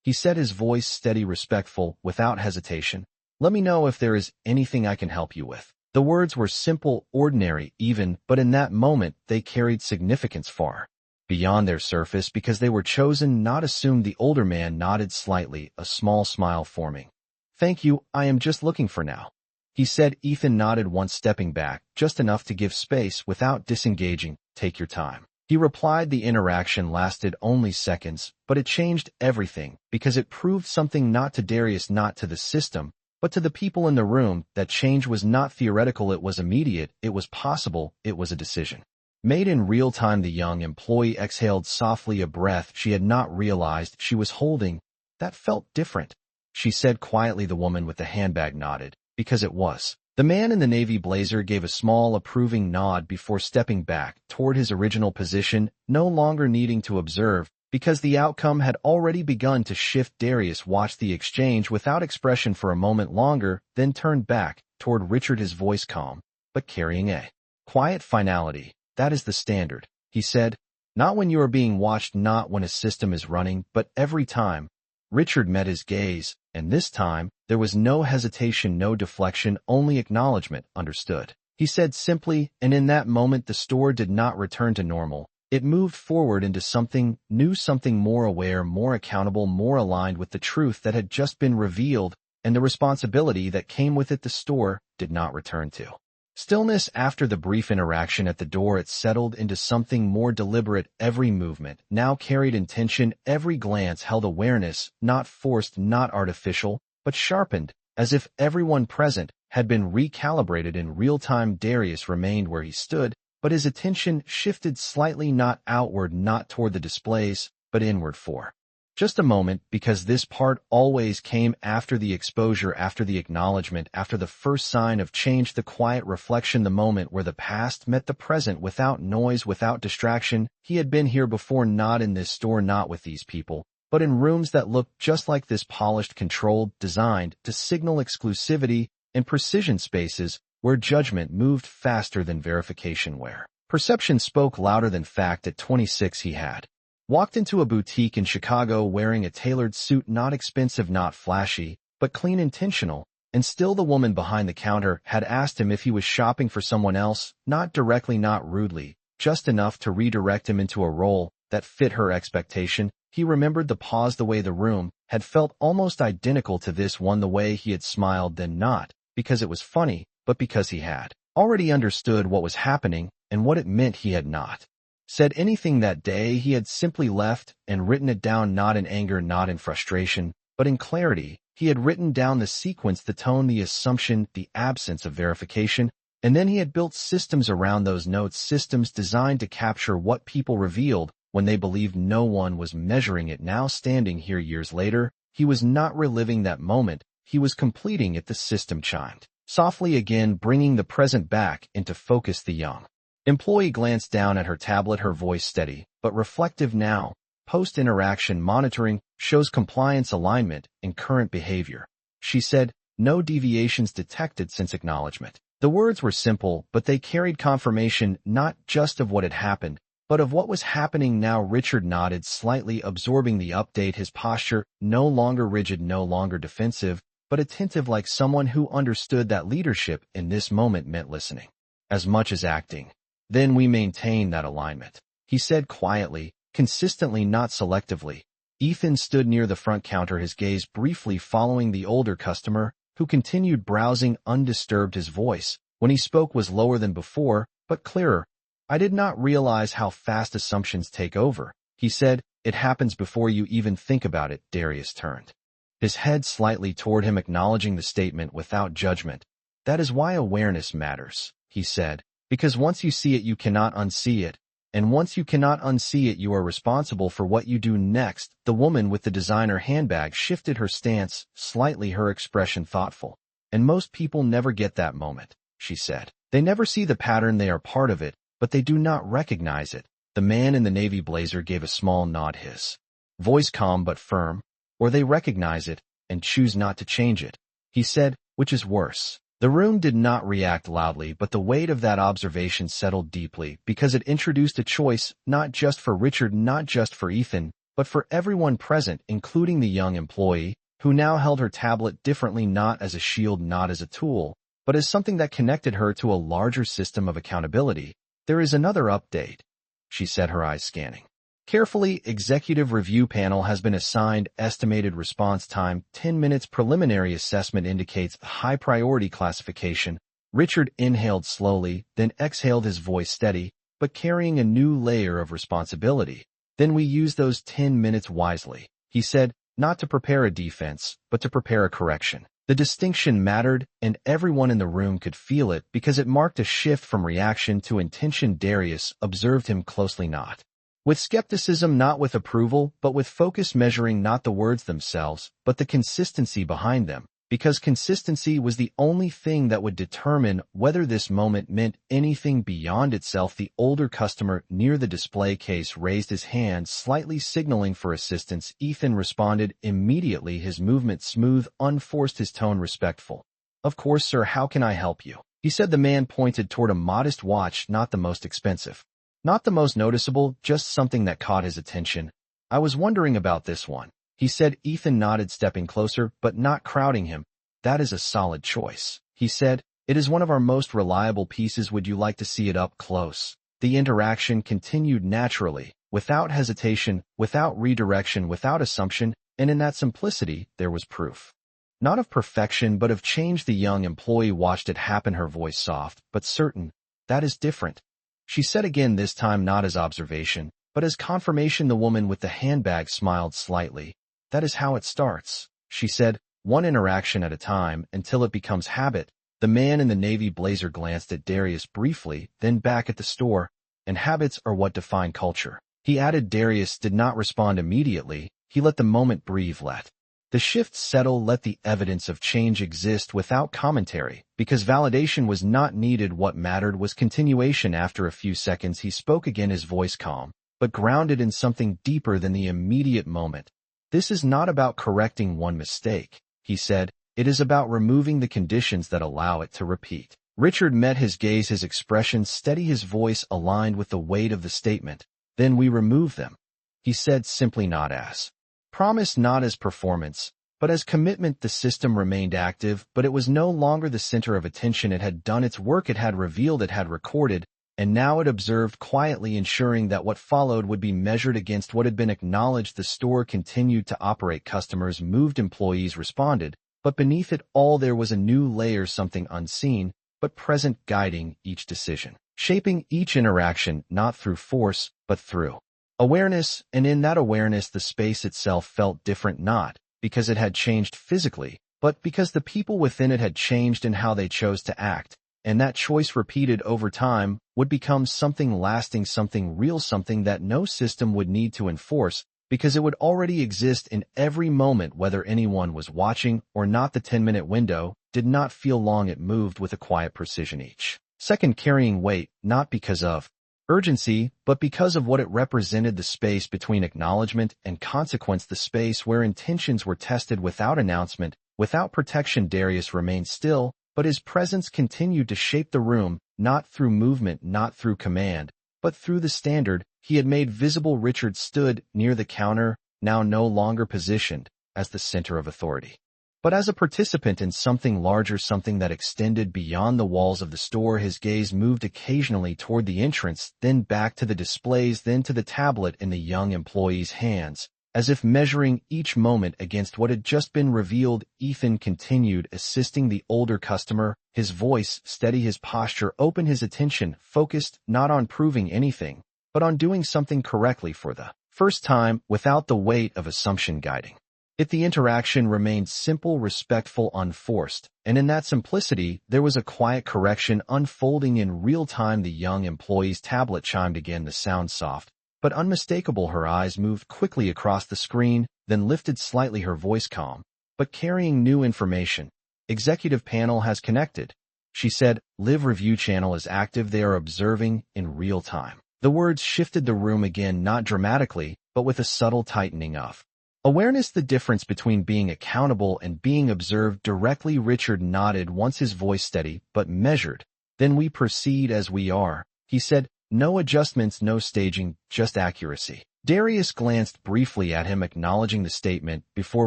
he said, his voice steady, respectful, without hesitation. "Let me know if there is anything I can help you with." The words were simple, ordinary even, but in that moment they carried significance far beyond their surface, because they were chosen, not assumed. The older man nodded slightly, a small smile forming. "Thank you, I am just looking for now," he said. Ethan nodded once, stepping back, just enough to give space without disengaging. "Take your time," he replied. The interaction lasted only seconds, but it changed everything, because it proved something, not to Darius, not to the system, but to the people in the room. That change was not theoretical, it was immediate, it was possible, it was a decision made in real time. The young employee exhaled softly, a breath she had not realized she was holding. "That felt different," she said quietly. The woman with the handbag nodded, because it was. The man in the navy blazer gave a small, approving nod before stepping back toward his original position, no longer needing to observe, because the outcome had already begun to shift. Darius watched the exchange without expression for a moment longer, then turned back toward Richard, his voice calm, but carrying a quiet finality. "That is the standard," he said. "Not when you are being watched, not when a system is running, but every time." Richard met his gaze, and this time there was no hesitation, no deflection, only acknowledgement. "Understood," he said simply, and in that moment the store did not return to normal. It moved forward into something new, something more aware, more accountable, more aligned with the truth that had just been revealed, and the responsibility that came with it. The store did not return to stillness after the brief interaction at the door. It settled into something more deliberate. Every movement now carried intention, every glance held awareness, not forced, not artificial, but sharpened, as if everyone present had been recalibrated in real time. Darius remained where he stood, but his attention shifted slightly, not outward, not toward the displays, but inward for just a moment, because this part always came after the exposure, after the acknowledgement, after the first sign of change, the quiet reflection, the moment where the past met the present without noise, without distraction. He had been here before, not in this store, not with these people, but in rooms that looked just like this, polished, controlled, designed to signal exclusivity, and precision, spaces where judgment moved faster than verification, where perception spoke louder than fact. At 26 he had walked into a boutique in Chicago wearing a tailored suit, not expensive, not flashy, but clean, intentional, and still the woman behind the counter had asked him if he was shopping for someone else, not directly, not rudely, just enough to redirect him into a role that fit her expectation. He remembered the pause, the way the room had felt almost identical to this one, the way he had smiled, then not because it was funny, but because he had already understood what was happening and what it meant. He had not said anything that day. He had simply left and written it down, not in anger, not in frustration, but in clarity. He had written down the sequence, the tone, the assumption, the absence of verification, and then he had built systems around those notes, systems designed to capture what people revealed when they believed no one was measuring it. Now, standing here years later, he was not reliving that moment, he was completing it. The system chimed softly again, bringing the present back into focus. The young employee glanced down at her tablet, her voice steady, but reflective now. "Post-interaction monitoring shows compliance, alignment, and current behavior," she said. "No deviations detected since acknowledgement." The words were simple, but they carried confirmation, not just of what had happened, but of what was happening now. Richard nodded slightly, absorbing the update, his posture no longer rigid, no longer defensive, but attentive, like someone who understood that leadership in this moment meant listening as much as acting. "Then we maintain that alignment," he said quietly, consistently, not selectively. Ethan stood near the front counter, his gaze briefly following the older customer, who continued browsing undisturbed. His voice, when he spoke, was lower than before, but clearer. "I did not realize how fast assumptions take over," he said. "It happens before you even think about it." Darius turned his head slightly toward him, acknowledging the statement without judgment. "That is why awareness matters," he said, "because once you see it, you cannot unsee it. And once you cannot unsee it, you are responsible for what you do next." The woman with the designer handbag shifted her stance slightly, her expression thoughtful. "And most people never get that moment," she said. "They never see the pattern. They are part of it, but they do not recognize it." The man in the navy blazer gave a small nod, his voice calm but firm. "Or they recognize it and choose not to change it," he said, "which is worse." The room did not react loudly, but the weight of that observation settled deeply, because it introduced a choice, not just for Richard, not just for Ethan, but for everyone present, including the young employee, who now held her tablet differently, not as a shield, not as a tool, but as something that connected her to a larger system of accountability. "There is another update," she said, her eyes scanning carefully. "Executive review panel has been assigned. Estimated response time 10 minutes. Preliminary assessment indicates high priority classification." Richard inhaled slowly, then exhaled, his voice steady, but carrying a new layer of responsibility. "Then we use those 10 minutes wisely," he said, "not to prepare a defense, but to prepare a correction." The distinction mattered, and everyone in the room could feel it, because it marked a shift from reaction to intention. Darius observed him closely, not with skepticism, not with approval, but with focus, measuring not the words themselves, but the consistency behind them, because consistency was the only thing that would determine whether this moment meant anything beyond itself. The older customer near the display case raised his hand, slightly signaling for assistance. Ethan responded immediately, his movement smooth, unforced, his tone respectful. "Of course, sir, how can I help you?" he said. The man pointed toward a modest watch, not the most expensive, not the most noticeable, just something that caught his attention. "I was wondering about this one," he said. Ethan nodded, stepping closer, but not crowding him. "That is a solid choice," he said. "It is one of our most reliable pieces. Would you like to see it up close?" The interaction continued naturally, without hesitation, without redirection, without assumption, and in that simplicity there was proof. Not of perfection, but of change. The young employee watched it happen, her voice soft but certain. "That is different," she said again, this time not as observation, but as confirmation. The woman with the handbag smiled slightly. "That is how it starts," she said, "one interaction at a time, until it becomes habit." The man in the navy blazer glanced at Darius briefly, then back at the store. "And habits are what define culture," he added. Darius did not respond immediately. He let the moment breathe, let the shift settle, let the evidence of change exist without commentary, because validation was not needed. What mattered was continuation. After a few seconds he spoke again, his voice calm, but grounded in something deeper than the immediate moment. "This is not about correcting one mistake," he said. "It is about removing the conditions that allow it to repeat." Richard met his gaze, his expression steady, his voice aligned with the weight of the statement. "Then we remove them," he said simply, not as promise, not as performance, but as commitment. The system remained active, but it was no longer the center of attention. It had done its work, it had revealed, it had recorded, and now it observed quietly, ensuring that what followed would be measured against what had been acknowledged. The store continued to operate. Customers moved, employees responded, but beneath it all there was a new layer, something unseen, but present, guiding each decision, shaping each interaction, not through force, but through awareness. And in that awareness the space itself felt different, not because it had changed physically, but because the people within it had changed in how they chose to act. And that choice, repeated over time, would become something lasting, something real, something that no system would need to enforce, because it would already exist in every moment, whether anyone was watching or not. The 10-minute window did not feel long. It moved with a quiet precision, each second carrying weight, not because of urgency, but because of what it represented, the space between acknowledgement and consequence, the space where intentions were tested without announcement, without protection. Darius remained still, but his presence continued to shape the room, not through movement, not through command, but through the standard he had made visible. Richard stood near the counter, now no longer positioned as the center of authority, but as a participant in something larger, something that extended beyond the walls of the store. His gaze moved occasionally toward the entrance, then back to the displays, then to the tablet in the young employee's hands, as if measuring each moment against what had just been revealed. Ethan continued assisting the older customer, his voice steady, his posture open, his attention focused not on proving anything, but on doing something correctly for the first time, without the weight of assumption guiding it. The interaction remained simple, respectful, unforced, and in that simplicity there was a quiet correction unfolding in real time. The young employee's tablet chimed again, the sound soft but unmistakable. Her eyes moved quickly across the screen, then lifted slightly, her voice calm, but carrying new information. Executive panel has connected, she said. Live review channel is active. They are observing in real time. The words shifted the room again, not dramatically, but with a subtle tightening of awareness. The difference between being accountable and being observed directly. Richard nodded, once his voice steady but measured. Then we proceed as we are, he said. No adjustments, no staging, just accuracy. Darius glanced briefly at him, acknowledging the statement, before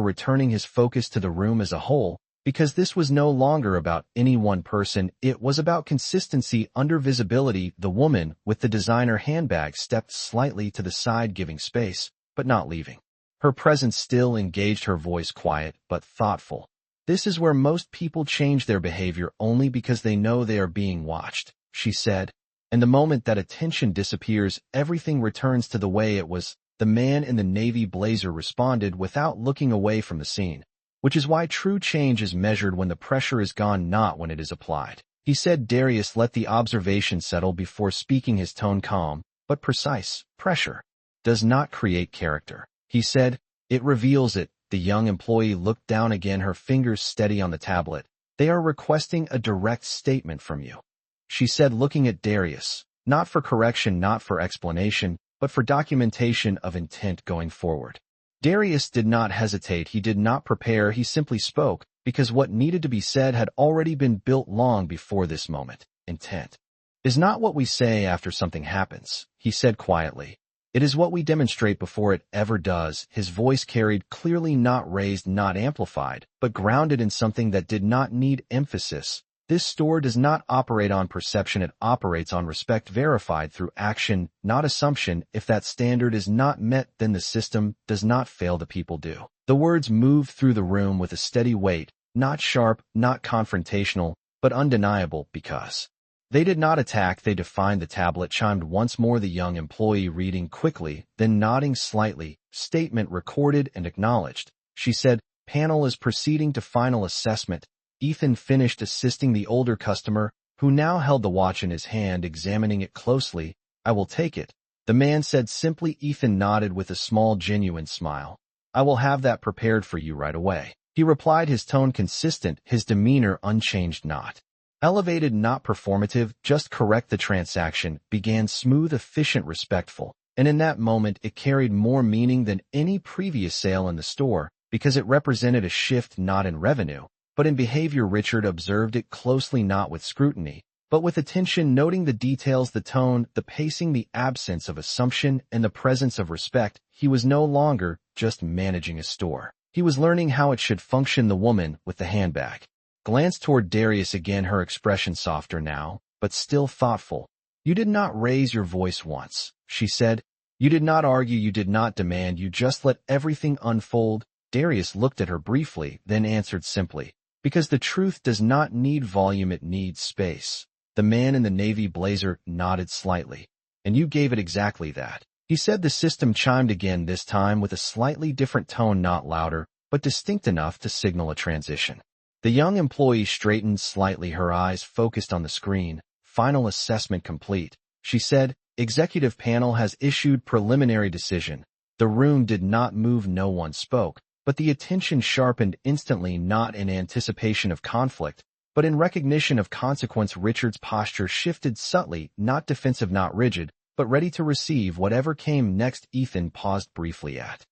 returning his focus to the room as a whole, because this was no longer about any one person. It was about consistency under visibility. The woman with the designer handbag stepped slightly to the side, giving space, but not leaving. Her presence still engaged, her voice quiet but thoughtful. This is where most people change their behavior only because they know they are being watched, she said. And the moment that attention disappears, everything returns to the way it was. The man in the navy blazer responded without looking away from the scene, which is why true change is measured when the pressure is gone, not when it is applied, he said. Darius let the observation settle before speaking, his tone calm but precise. Pressure does not create character, he said. It reveals it. The young employee looked down again, her fingers steady on the tablet. They are requesting a direct statement from you, she said, looking at Darius, not for correction, not for explanation, but for documentation of intent going forward. Darius did not hesitate. He did not prepare. He simply spoke, because what needed to be said had already been built long before this moment. Intent is not what we say after something happens, he said quietly. It is what we demonstrate before it ever does. His voice carried clearly, not raised, not amplified, but grounded in something that did not need emphasis. This store does not operate on perception, it operates on respect, verified through action, not assumption. If that standard is not met, then the system does not fail, the people do. The words moved through the room with a steady weight, not sharp, not confrontational, but undeniable, because they did not attack, they defined. The tablet chimed once more, the young employee reading quickly, then nodding slightly. Statement recorded and acknowledged, she said. Panel is proceeding to final assessment. Ethan finished assisting the older customer, who now held the watch in his hand, examining it closely. I will take it, the man said simply. Ethan nodded with a small, genuine smile. I will have that prepared for you right away, he replied, his tone consistent, his demeanor unchanged, not elevated, not performative, just correct. The transaction began smooth, efficient, respectful, and in that moment it carried more meaning than any previous sale in the store, because it represented a shift not in revenue, but in behavior. Richard observed it closely, not with scrutiny, but with attention, noting the details, the tone, the pacing, the absence of assumption, and the presence of respect. He was no longer just managing a store. He was learning how it should function. The woman with the handbag glanced toward Darius again, her expression softer now, but still thoughtful. You did not raise your voice once, she said. You did not argue, you did not demand, you just let everything unfold. Darius looked at her briefly, then answered simply, because the truth does not need volume, it needs space. The man in the navy blazer nodded slightly. And you gave it exactly that, he said. The system chimed again, this time with a slightly different tone, not louder, but distinct enough to signal a transition. The young employee straightened slightly, her eyes focused on the screen. Final assessment complete, she said. Executive panel has issued preliminary decision. The room did not move, no one spoke, but the attention sharpened instantly, not in anticipation of conflict, but in recognition of consequence. Richard's posture shifted subtly, not defensive, not rigid, but ready to receive whatever came next. Ethan paused briefly at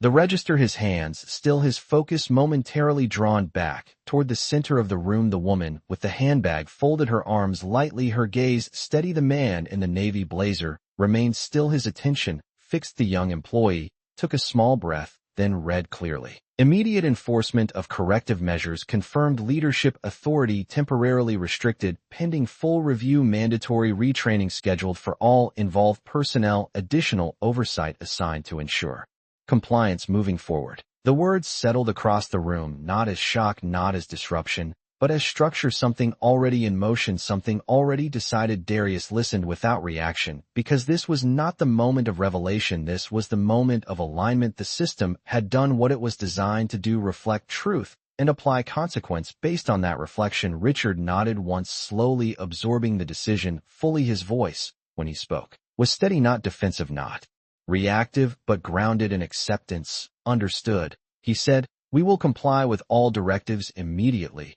the register, his hands still, his focus momentarily drawn back toward the center of the room. The woman with the handbag folded her arms lightly, her gaze steady. The man in the navy blazer remained still, his attention fixed. The young employee took a small breath, then read clearly. Immediate enforcement of corrective measures confirmed leadership authority temporarily restricted pending full review mandatory retraining scheduled for all involved personnel additional oversight assigned to ensure compliance moving forward. The words settled across the room not as shock, not as disruption, but as structure, something already in motion, something already decided. Darius listened without reaction, because this was not the moment of revelation, this was the moment of alignment. The system had done what it was designed to do, reflect truth and apply consequence based on that reflection. Richard nodded once, slowly absorbing the decision fully. His voice, when he spoke, was steady, not defensive, not reactive, but grounded in acceptance. Understood, he said. We will comply with all directives immediately.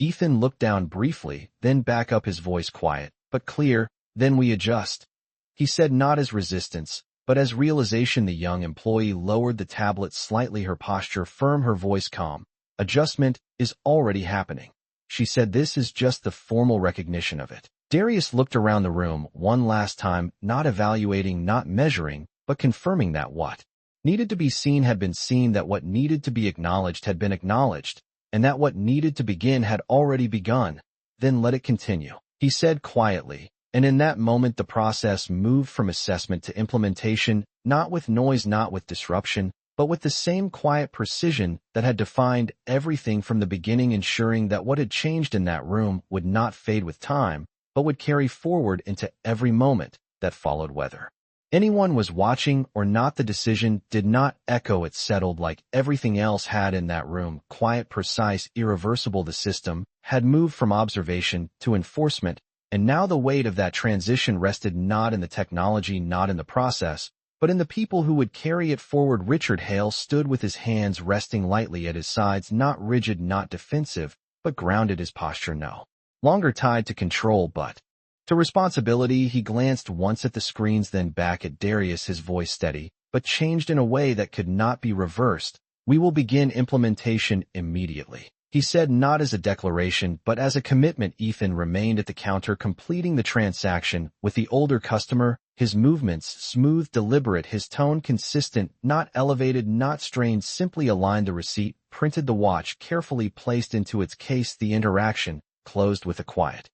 Ethan looked down briefly, then back up, his voice quiet but clear. Then we adjust, he said, not as resistance, but as realization. The young employee lowered the tablet slightly, her posture firm, her voice calm. Adjustment is already happening, she said. This is just the formal recognition of it. Darius looked around the room one last time, not evaluating, not measuring, but confirming that what needed to be seen had been seen, that what needed to be acknowledged had been acknowledged, and that what needed to begin had already begun. Then let it continue, he said quietly. And in that moment the process moved from assessment to implementation, not with noise, not with disruption, but with the same quiet precision that had defined everything from the beginning, ensuring that what had changed in that room would not fade with time, but would carry forward into every moment that followed. Whether anyone was watching or not, the decision did not echo. It settled like everything else had in that room, quiet, precise, irreversible. The system had moved from observation to enforcement, and now the weight of that transition rested not in the technology, not in the process, but in the people who would carry it forward. Richard Hale stood with his hands resting lightly at his sides, not rigid, not defensive, but grounded, his posture no longer tied to control but to responsibility. He glanced once at the screens, then back at Darius, his voice steady, but changed in a way that could not be reversed. We will begin implementation immediately, he said, not as a declaration, but as a commitment. Ethan remained at the counter, completing the transaction with the older customer, his movements smooth, deliberate, his tone consistent, not elevated, not strained, simply aligned. The receipt printed, the watch carefully placed into its case. The interaction closed with a quiet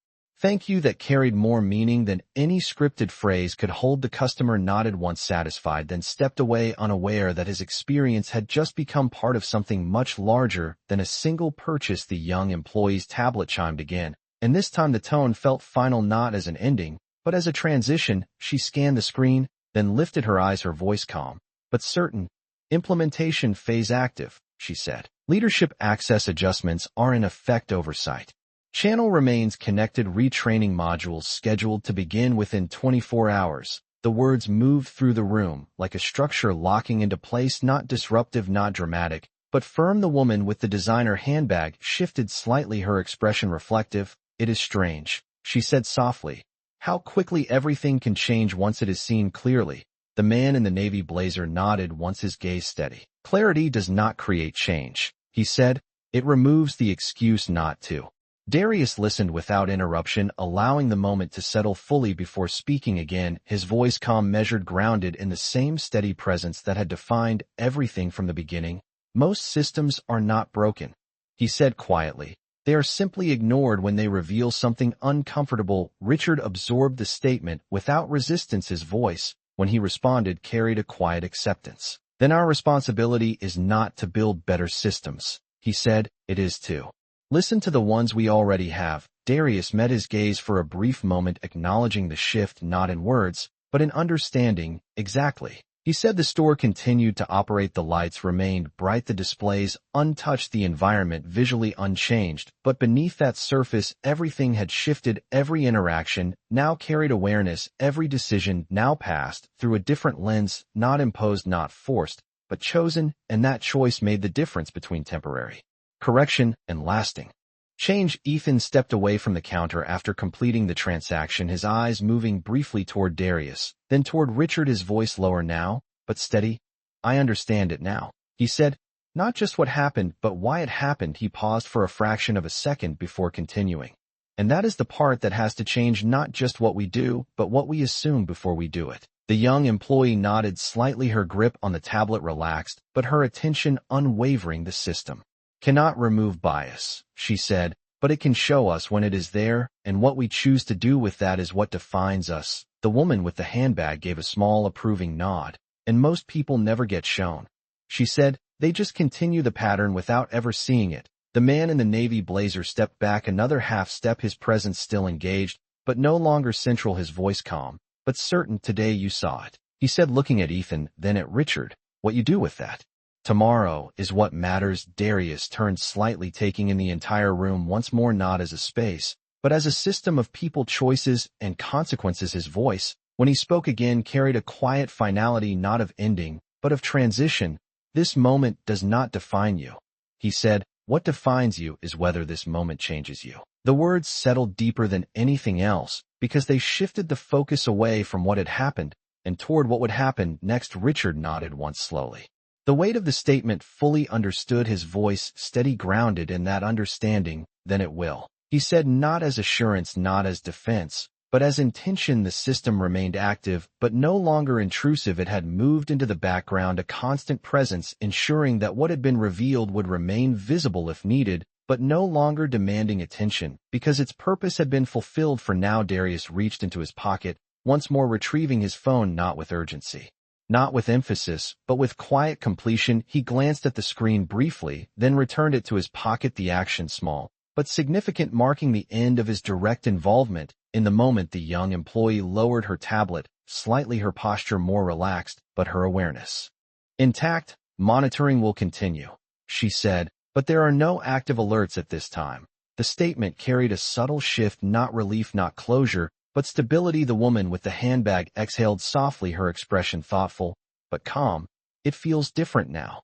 thank you that carried more meaning than any scripted phrase could hold. The customer nodded once, satisfied, then stepped away, unaware that his experience had just become part of something much larger than a single purchase. The young employee's tablet chimed again, and this time the tone felt final, not as an ending, but as a transition. She scanned the screen, then lifted her eyes, her voice calm but certain. Implementation phase active, she said. Leadership access adjustments are in effect. Oversight channel remains connected. Retraining modules scheduled to begin within 24 hours. The words moved through the room like a structure locking into place, not disruptive, not dramatic, but firm. The woman with the designer handbag shifted slightly, her expression reflective. It is strange, she said softly, how quickly everything can change once it is seen clearly. The man in the navy blazer nodded once, his gaze steady. Clarity does not create change, he said. It removes the excuse not to. Darius listened without interruption, allowing the moment to settle fully before speaking again, his voice calm, measured, grounded in the same steady presence that had defined everything from the beginning. Most systems are not broken, he said quietly. They are simply ignored when they reveal something uncomfortable. Richard absorbed the statement without resistance. His voice, when he responded, carried a quiet acceptance. Then our responsibility is not to build better systems, he said. It is to listen to the ones we already have. Darius met his gaze for a brief moment, acknowledging the shift not in words, but in understanding. Exactly, he said. The store continued to operate. The lights remained bright, the displays untouched, the environment visually unchanged, but beneath that surface everything had shifted. Every interaction now carried awareness, every decision now passed through a different lens, not imposed, not forced, but chosen, and that choice made the difference between temporary correction and lasting change. Ethan stepped away from the counter after completing the transaction, his eyes moving briefly toward Darius, then toward Richard, his voice lower now, but steady. I understand it now, he said. Not just what happened, but why it happened. He paused for a fraction of a second before continuing. And that is the part that has to change, not just what we do, but what we assume before we do it. The young employee nodded slightly, her grip on the tablet relaxed, but her attention unwavering. The system cannot remove bias, she said, but it can show us when it is there, and what we choose to do with that is what defines us. The woman with the handbag gave a small approving nod. And most people never get shown, she said. They just continue the pattern without ever seeing it. The man in the navy blazer stepped back another half step, his presence still engaged, but no longer central, his voice calm, but certain. Today you saw it, he said, looking at Ethan, then at Richard. What you do with that tomorrow is what matters. Darius turned slightly, taking in the entire room once more, not as a space, but as a system of people, choices, and consequences. His voice, when he spoke again, carried a quiet finality, not of ending, but of transition. This moment does not define you, he said. What defines you is whether this moment changes you. The words settled deeper than anything else, because they shifted the focus away from what had happened and toward what would happen next. Richard nodded once slowly. The weight of the statement fully understood, his voice steady, grounded in that understanding. Then it will, he said, not as assurance, not as defense, but as intention. The system remained active, but no longer intrusive. It had moved into the background, a constant presence, ensuring that what had been revealed would remain visible if needed, but no longer demanding attention, because its purpose had been fulfilled for now. Darius reached into his pocket, once more retrieving his phone, not with urgency, not with emphasis, but with quiet completion. He glanced at the screen briefly, then returned it to his pocket, the action small but significant, marking the end of his direct involvement. In the moment, the young employee lowered her tablet slightly, her posture more relaxed, but her awareness intact. Monitoring will continue, she said, but there are no active alerts at this time. The statement carried a subtle shift, not relief, not closure, but stability. The woman with the handbag exhaled softly, her expression thoughtful, but calm. It feels different now,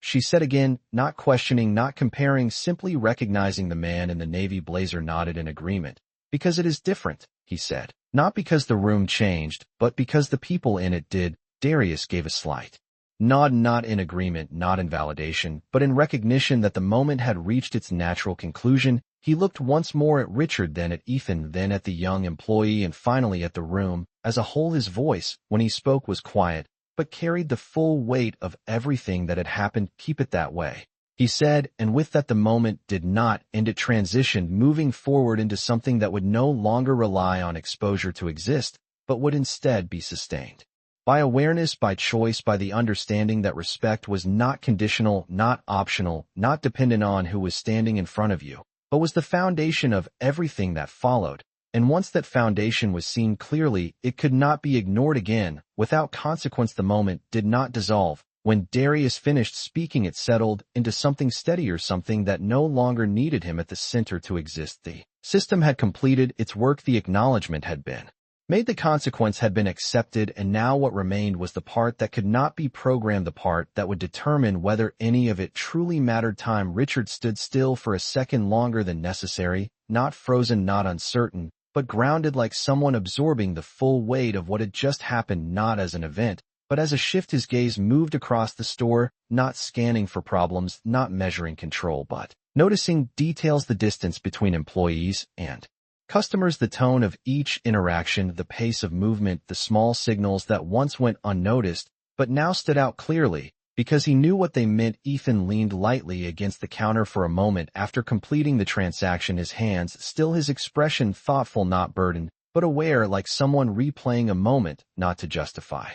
she said again, not questioning, not comparing, simply recognizing. The man in the navy blazer nodded in agreement. Because it is different, he said. Not because the room changed, but because the people in it did. Darius gave a slight nod, not in agreement, not in validation, but in recognition that the moment had reached its natural conclusion. He looked once more at Richard, then at Ethan, then at the young employee, and finally at the room as a whole. His voice, when he spoke, was quiet, but carried the full weight of everything that had happened. Keep it that way, he said, and with that the moment did not end. It transitioned, moving forward into something that would no longer rely on exposure to exist, but would instead be sustained by awareness, by choice, by the understanding that respect was not conditional, not optional, not dependent on who was standing in front of you, but was the foundation of everything that followed. And once that foundation was seen clearly, it could not be ignored again, without consequence. The moment did not dissolve. When Darius finished speaking, it settled into something steadier, something that no longer needed him at the center to exist. The system had completed its work, the acknowledgement had been made, the consequence had been accepted, and now what remained was the part that could not be programmed, the part that would determine whether any of it truly mattered. Time. Richard stood still for a second longer than necessary, not frozen, not uncertain, but grounded, like someone absorbing the full weight of what had just happened, not as an event, but as a shift. His gaze moved across the store, not scanning for problems, not measuring control, but noticing details, the distance between employees and customers, the tone of each interaction, the pace of movement, the small signals that once went unnoticed, but now stood out clearly, because he knew what they meant. Ethan leaned lightly against the counter for a moment after completing the transaction, his hands still, his expression thoughtful, not burdened, but aware, like someone replaying a moment, not to justify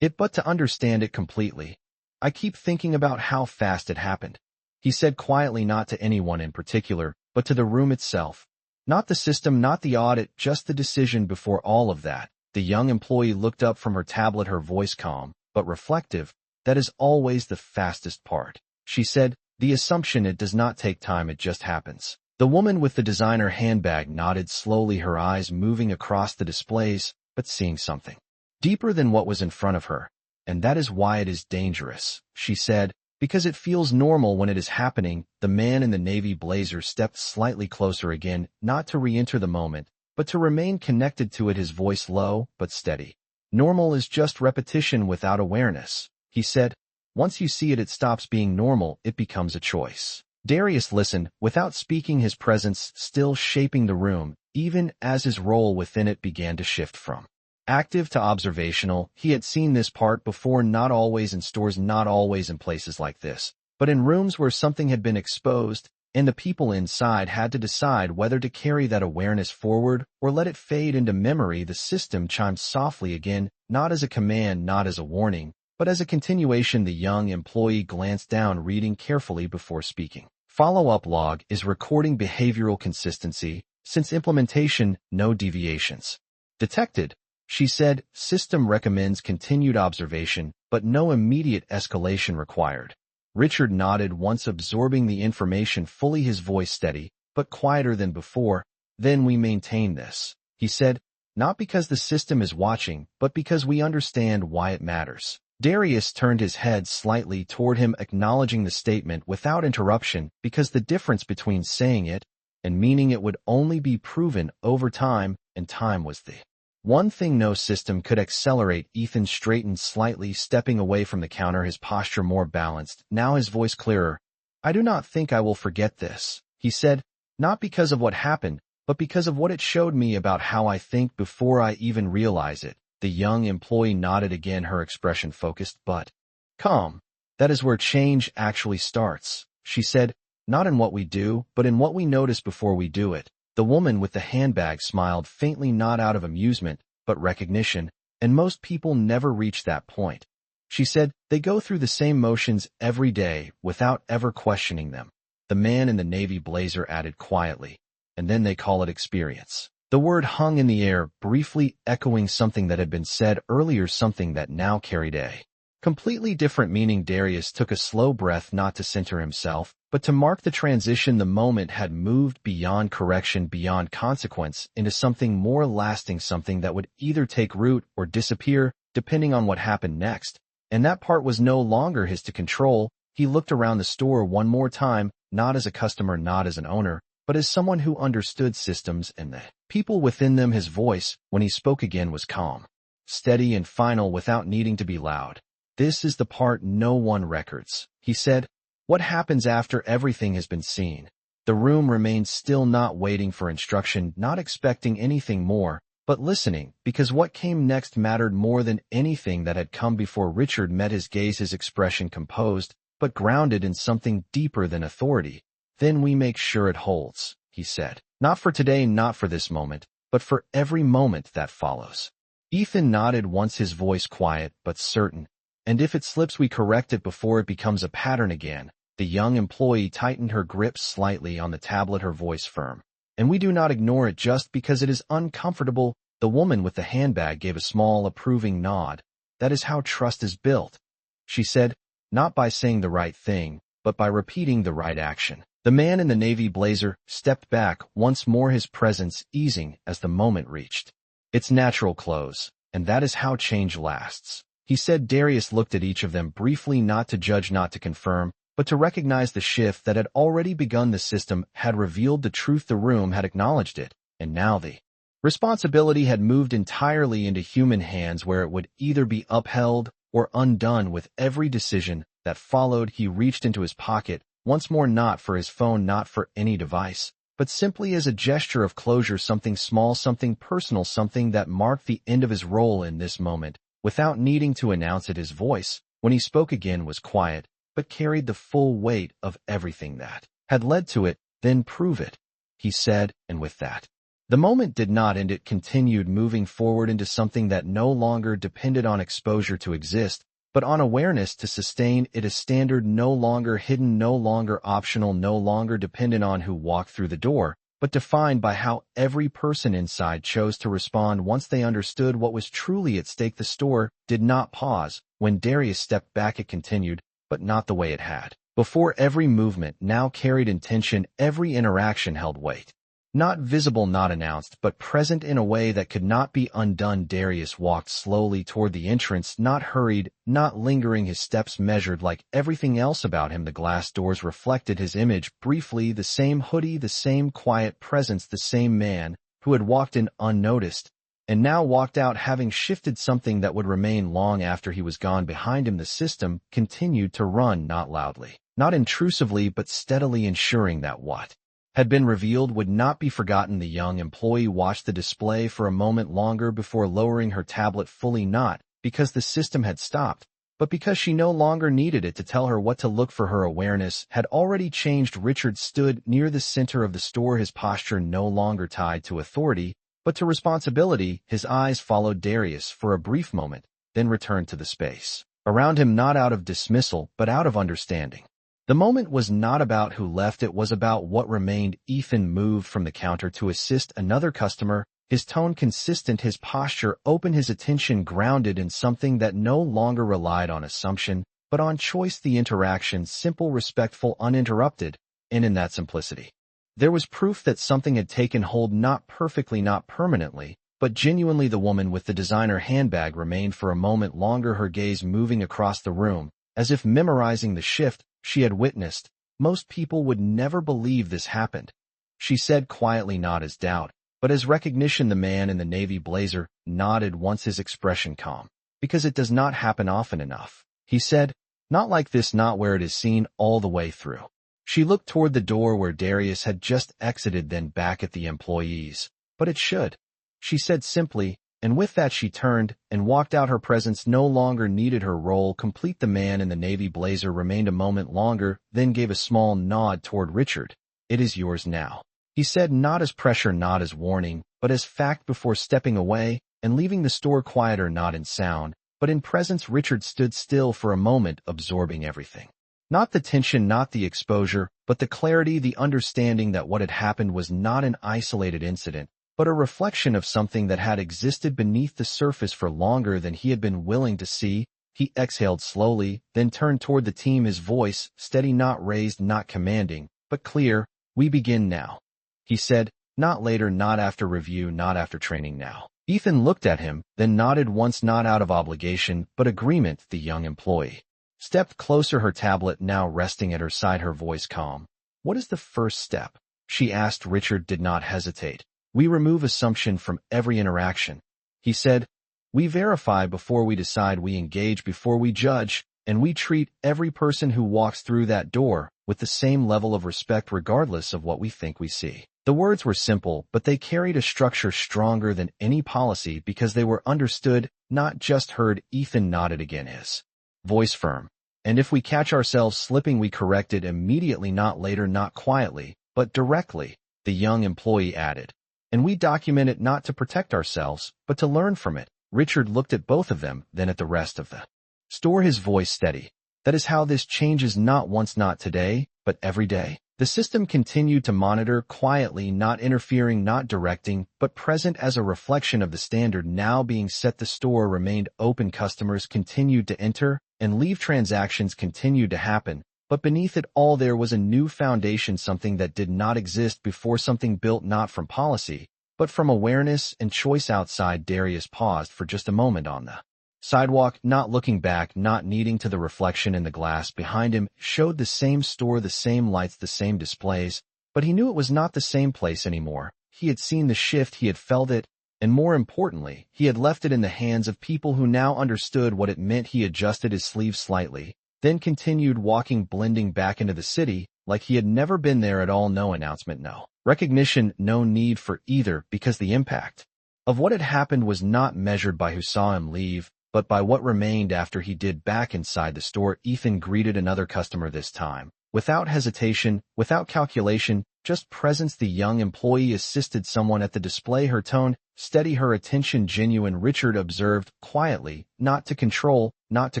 it, but to understand it completely. I keep thinking about how fast it happened, he said quietly, not to anyone in particular, but to the room itself. Not the system, not the audit, just the decision. Before all of that, the young employee looked up from her tablet, her voice calm, but reflective. That is always the fastest part, she said. The assumption, it does not take time, it just happens. The woman with the designer handbag nodded slowly, her eyes moving across the displays, but seeing something deeper than what was in front of her. And that is why it is dangerous, she said, because it feels normal when it is happening. The man in the navy blazer stepped slightly closer again, not to re-enter the moment, but to remain connected to it, his voice low but steady. Normal is just repetition without awareness, he said. Once you see it, it stops being normal, it becomes a choice. Darius listened, without speaking, his presence still shaping the room, even as his role within it began to shift from Active to observational, he had seen this part before, not always in stores, not always in places like this, but in rooms where something had been exposed, and the people inside had to decide whether to carry that awareness forward or let it fade into memory. The system chimed softly again, not as a command, not as a warning, but as a continuation. The young employee glanced down, reading carefully before speaking. Follow-up log is recording behavioral consistency. Since implementation, no deviations detected. She said, system recommends continued observation, but no immediate escalation required. Richard nodded, once absorbing the information fully, his voice steady, but quieter than before. Then we maintain this, he said, not because the system is watching, but because we understand why it matters. Darius turned his head slightly toward him, acknowledging the statement without interruption, because the difference between saying it and meaning it would only be proven over time, and time was the one thing no system could accelerate. Ethan straightened slightly, stepping away from the counter, his posture more balanced, now his voice clearer. I do not think I will forget this, he said, not because of what happened, but because of what it showed me about how I think before I even realize it. The young employee nodded again, her expression focused but calm. That is where change actually starts, she said, not in what we do, but in what we notice before we do it. The woman with the handbag smiled faintly, not out of amusement, but recognition, and most people never reach that point. She said, they go through the same motions every day without ever questioning them. The man in the navy blazer added quietly, and then they call it experience. The word hung in the air, briefly echoing something that had been said earlier, something that now carried a completely different meaning. Darius took a slow breath, not to center himself, but to mark the transition. The moment had moved beyond correction, beyond consequence, into something more lasting, something that would either take root or disappear, depending on what happened next. And that part was no longer his to control. He looked around the store one more time, not as a customer, not as an owner, but as someone who understood systems and the people within them. His voice, when he spoke again, was calm, steady, and final, without needing to be loud. This is the part no one records, he said. What happens after everything has been seen? The room remained still, not waiting for instruction, not expecting anything more, but listening, because what came next mattered more than anything that had come before. Richard met his gaze, his expression composed, but grounded in something deeper than authority. Then we make sure it holds, he said. Not for today, not for this moment, but for every moment that follows. Ethan nodded, once his voice quiet but certain. And if it slips, we correct it before it becomes a pattern again. The young employee tightened her grip slightly on the tablet, her voice firm. And we do not ignore it just because it is uncomfortable. The woman with the handbag gave a small, approving nod. That is how trust is built, she said, not by saying the right thing, but by repeating the right action. The man in the navy blazer stepped back once more, his presence easing as the moment reached its natural close. And that is how change lasts, he said. Darius looked at each of them briefly, not to judge, not to confirm, but to recognize the shift that had already begun. The system had revealed the truth, the room had acknowledged it, and now the responsibility had moved entirely into human hands, where it would either be upheld or undone. With every decision that followed, he reached into his pocket once more, not for his phone, not for any device, but simply as a gesture of closure, something small, something personal, something that marked the end of his role in this moment. Without needing to announce it, his voice, when he spoke again, was quiet, but carried the full weight of everything that had led to it. Then prove it, he said, and with that, the moment did not end, it continued, moving forward into something that no longer depended on exposure to exist, but on awareness to sustain it. A standard no longer hidden, no longer optional, no longer dependent on who walked through the door, but defined by how every person inside chose to respond once they understood what was truly at stake. The store did not pause. When Darius stepped back, it continued, but not the way it had before. Every movement now carried intention, every interaction held weight. Not visible, not announced, but present in a way that could not be undone. Darius walked slowly toward the entrance, not hurried, not lingering, his steps measured. Like everything else about him, the glass doors reflected his image briefly, the same hoodie, the same quiet presence, the same man who had walked in unnoticed, and now walked out having shifted something that would remain long after he was gone. Behind him, the system continued to run, not loudly, not intrusively, but steadily, ensuring that what had been revealed would not be forgotten. The young employee watched the display for a moment longer before lowering her tablet fully, not because the system had stopped, but because she no longer needed it to tell her what to look for. Her awareness had already changed. Richard stood near the center of the store, his posture no longer tied to authority, but to responsibility. His eyes followed Darius for a brief moment, then returned to the space around him, not out of dismissal, but out of understanding. The moment was not about who left, it was about what remained. Ethan moved from the counter to assist another customer, his tone consistent, his posture open, his attention grounded in something that no longer relied on assumption, but on choice. The interaction simple, respectful, uninterrupted, and in that simplicity, there was proof that something had taken hold, not perfectly, not permanently, but genuinely. The woman with the designer handbag remained for a moment longer, her gaze moving across the room, as if memorizing the shift she had witnessed. Most people would never believe this happened, she said quietly, not as doubt, but as recognition. The man in the navy blazer nodded once, his expression calm. Because it does not happen often enough, he said. Not like this, not where it is seen all the way through. She looked toward the door where Darius had just exited, then back at the employees. But it should, she said simply, and with that she turned and walked out. Her presence no longer needed, her role complete. The man in the navy blazer remained a moment longer, then gave a small nod toward Richard. It is yours now, he said, not as pressure, not as warning, but as fact, before stepping away and leaving the store quieter, not in sound, but in presence. Richard stood still for a moment, absorbing everything. Not the tension, not the exposure, but the clarity, the understanding that what had happened was not an isolated incident, but a reflection of something that had existed beneath the surface for longer than he had been willing to see. He exhaled slowly, then turned toward the team, his voice steady, not raised, not commanding, but clear. We begin now, he said, not later, not after review, not after training, now. Ethan looked at him, then nodded once, not out of obligation, but agreement. The young employee stepped closer, her tablet now resting at her side, her voice calm. What is the first step? She asked. Richard did not hesitate. We remove assumption from every interaction, he said. We verify before we decide, we engage before we judge, and we treat every person who walks through that door with the same level of respect regardless of what we think we see. The words were simple, but they carried a structure stronger than any policy because they were understood, not just heard. Ethan nodded again, his voice firm. And if we catch ourselves slipping, we correct it immediately, not later, not quietly, but directly, the young employee added. And we document it not to protect ourselves, but to learn from it. Richard looked at both of them, then at the rest of the store, his voice steady. That is how this changes, not once, not today, but every day. The system continued to monitor quietly, not interfering, not directing, but present as a reflection of the standard now being set. The store remained open, customers continued to enter, and leave, transactions continued to happen, but beneath it all there was a new foundation, something that did not exist before, something built not from policy, but from awareness and choice. Outside, Darius paused for just a moment on the sidewalk, not looking back, not needing to. The reflection in the glass behind him showed the same store, the same lights, the same displays, but he knew it was not the same place anymore. He had seen the shift, he had felt it, and more importantly, he had left it in the hands of people who now understood what it meant. He adjusted his sleeve slightly, then continued walking, blending back into the city, like he had never been there at all. No announcement, no recognition, no need for either, because the impact of what had happened was not measured by who saw him leave, but by what remained after he did. Back inside the store, Ethan greeted another customer, this time without hesitation, without calculation, just presence. The young employee assisted someone at the display, her tone steady, her attention genuine. Richard observed quietly, not to control, not to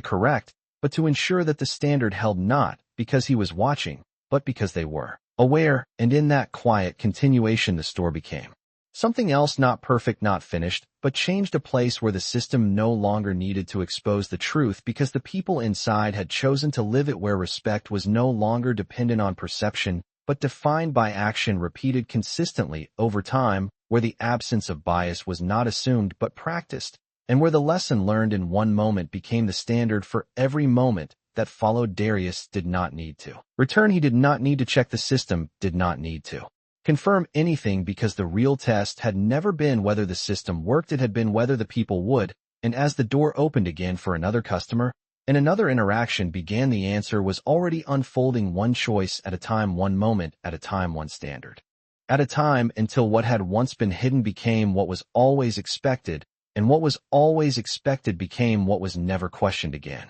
correct, but to ensure that the standard held, not because he was watching, but because they were aware. And in that quiet continuation, the store became something else, not perfect, not finished, but changed, a place where the system no longer needed to expose the truth because the people inside had chosen to live it, where respect was no longer dependent on perception, but defined by action repeated consistently over time, where the absence of bias was not assumed but practiced, and where the lesson learned in one moment became the standard for every moment that followed. Darius did not need to return, he did not need to check, the system did not need to confirm anything, because the real test had never been whether the system worked, it had been whether the people would. And as the door opened again for another customer, In another interaction began the answer was already unfolding one choice at a time, one moment at a time, one standard at a time, until what had once been hidden became what was always expected, and what was always expected became what was never questioned again.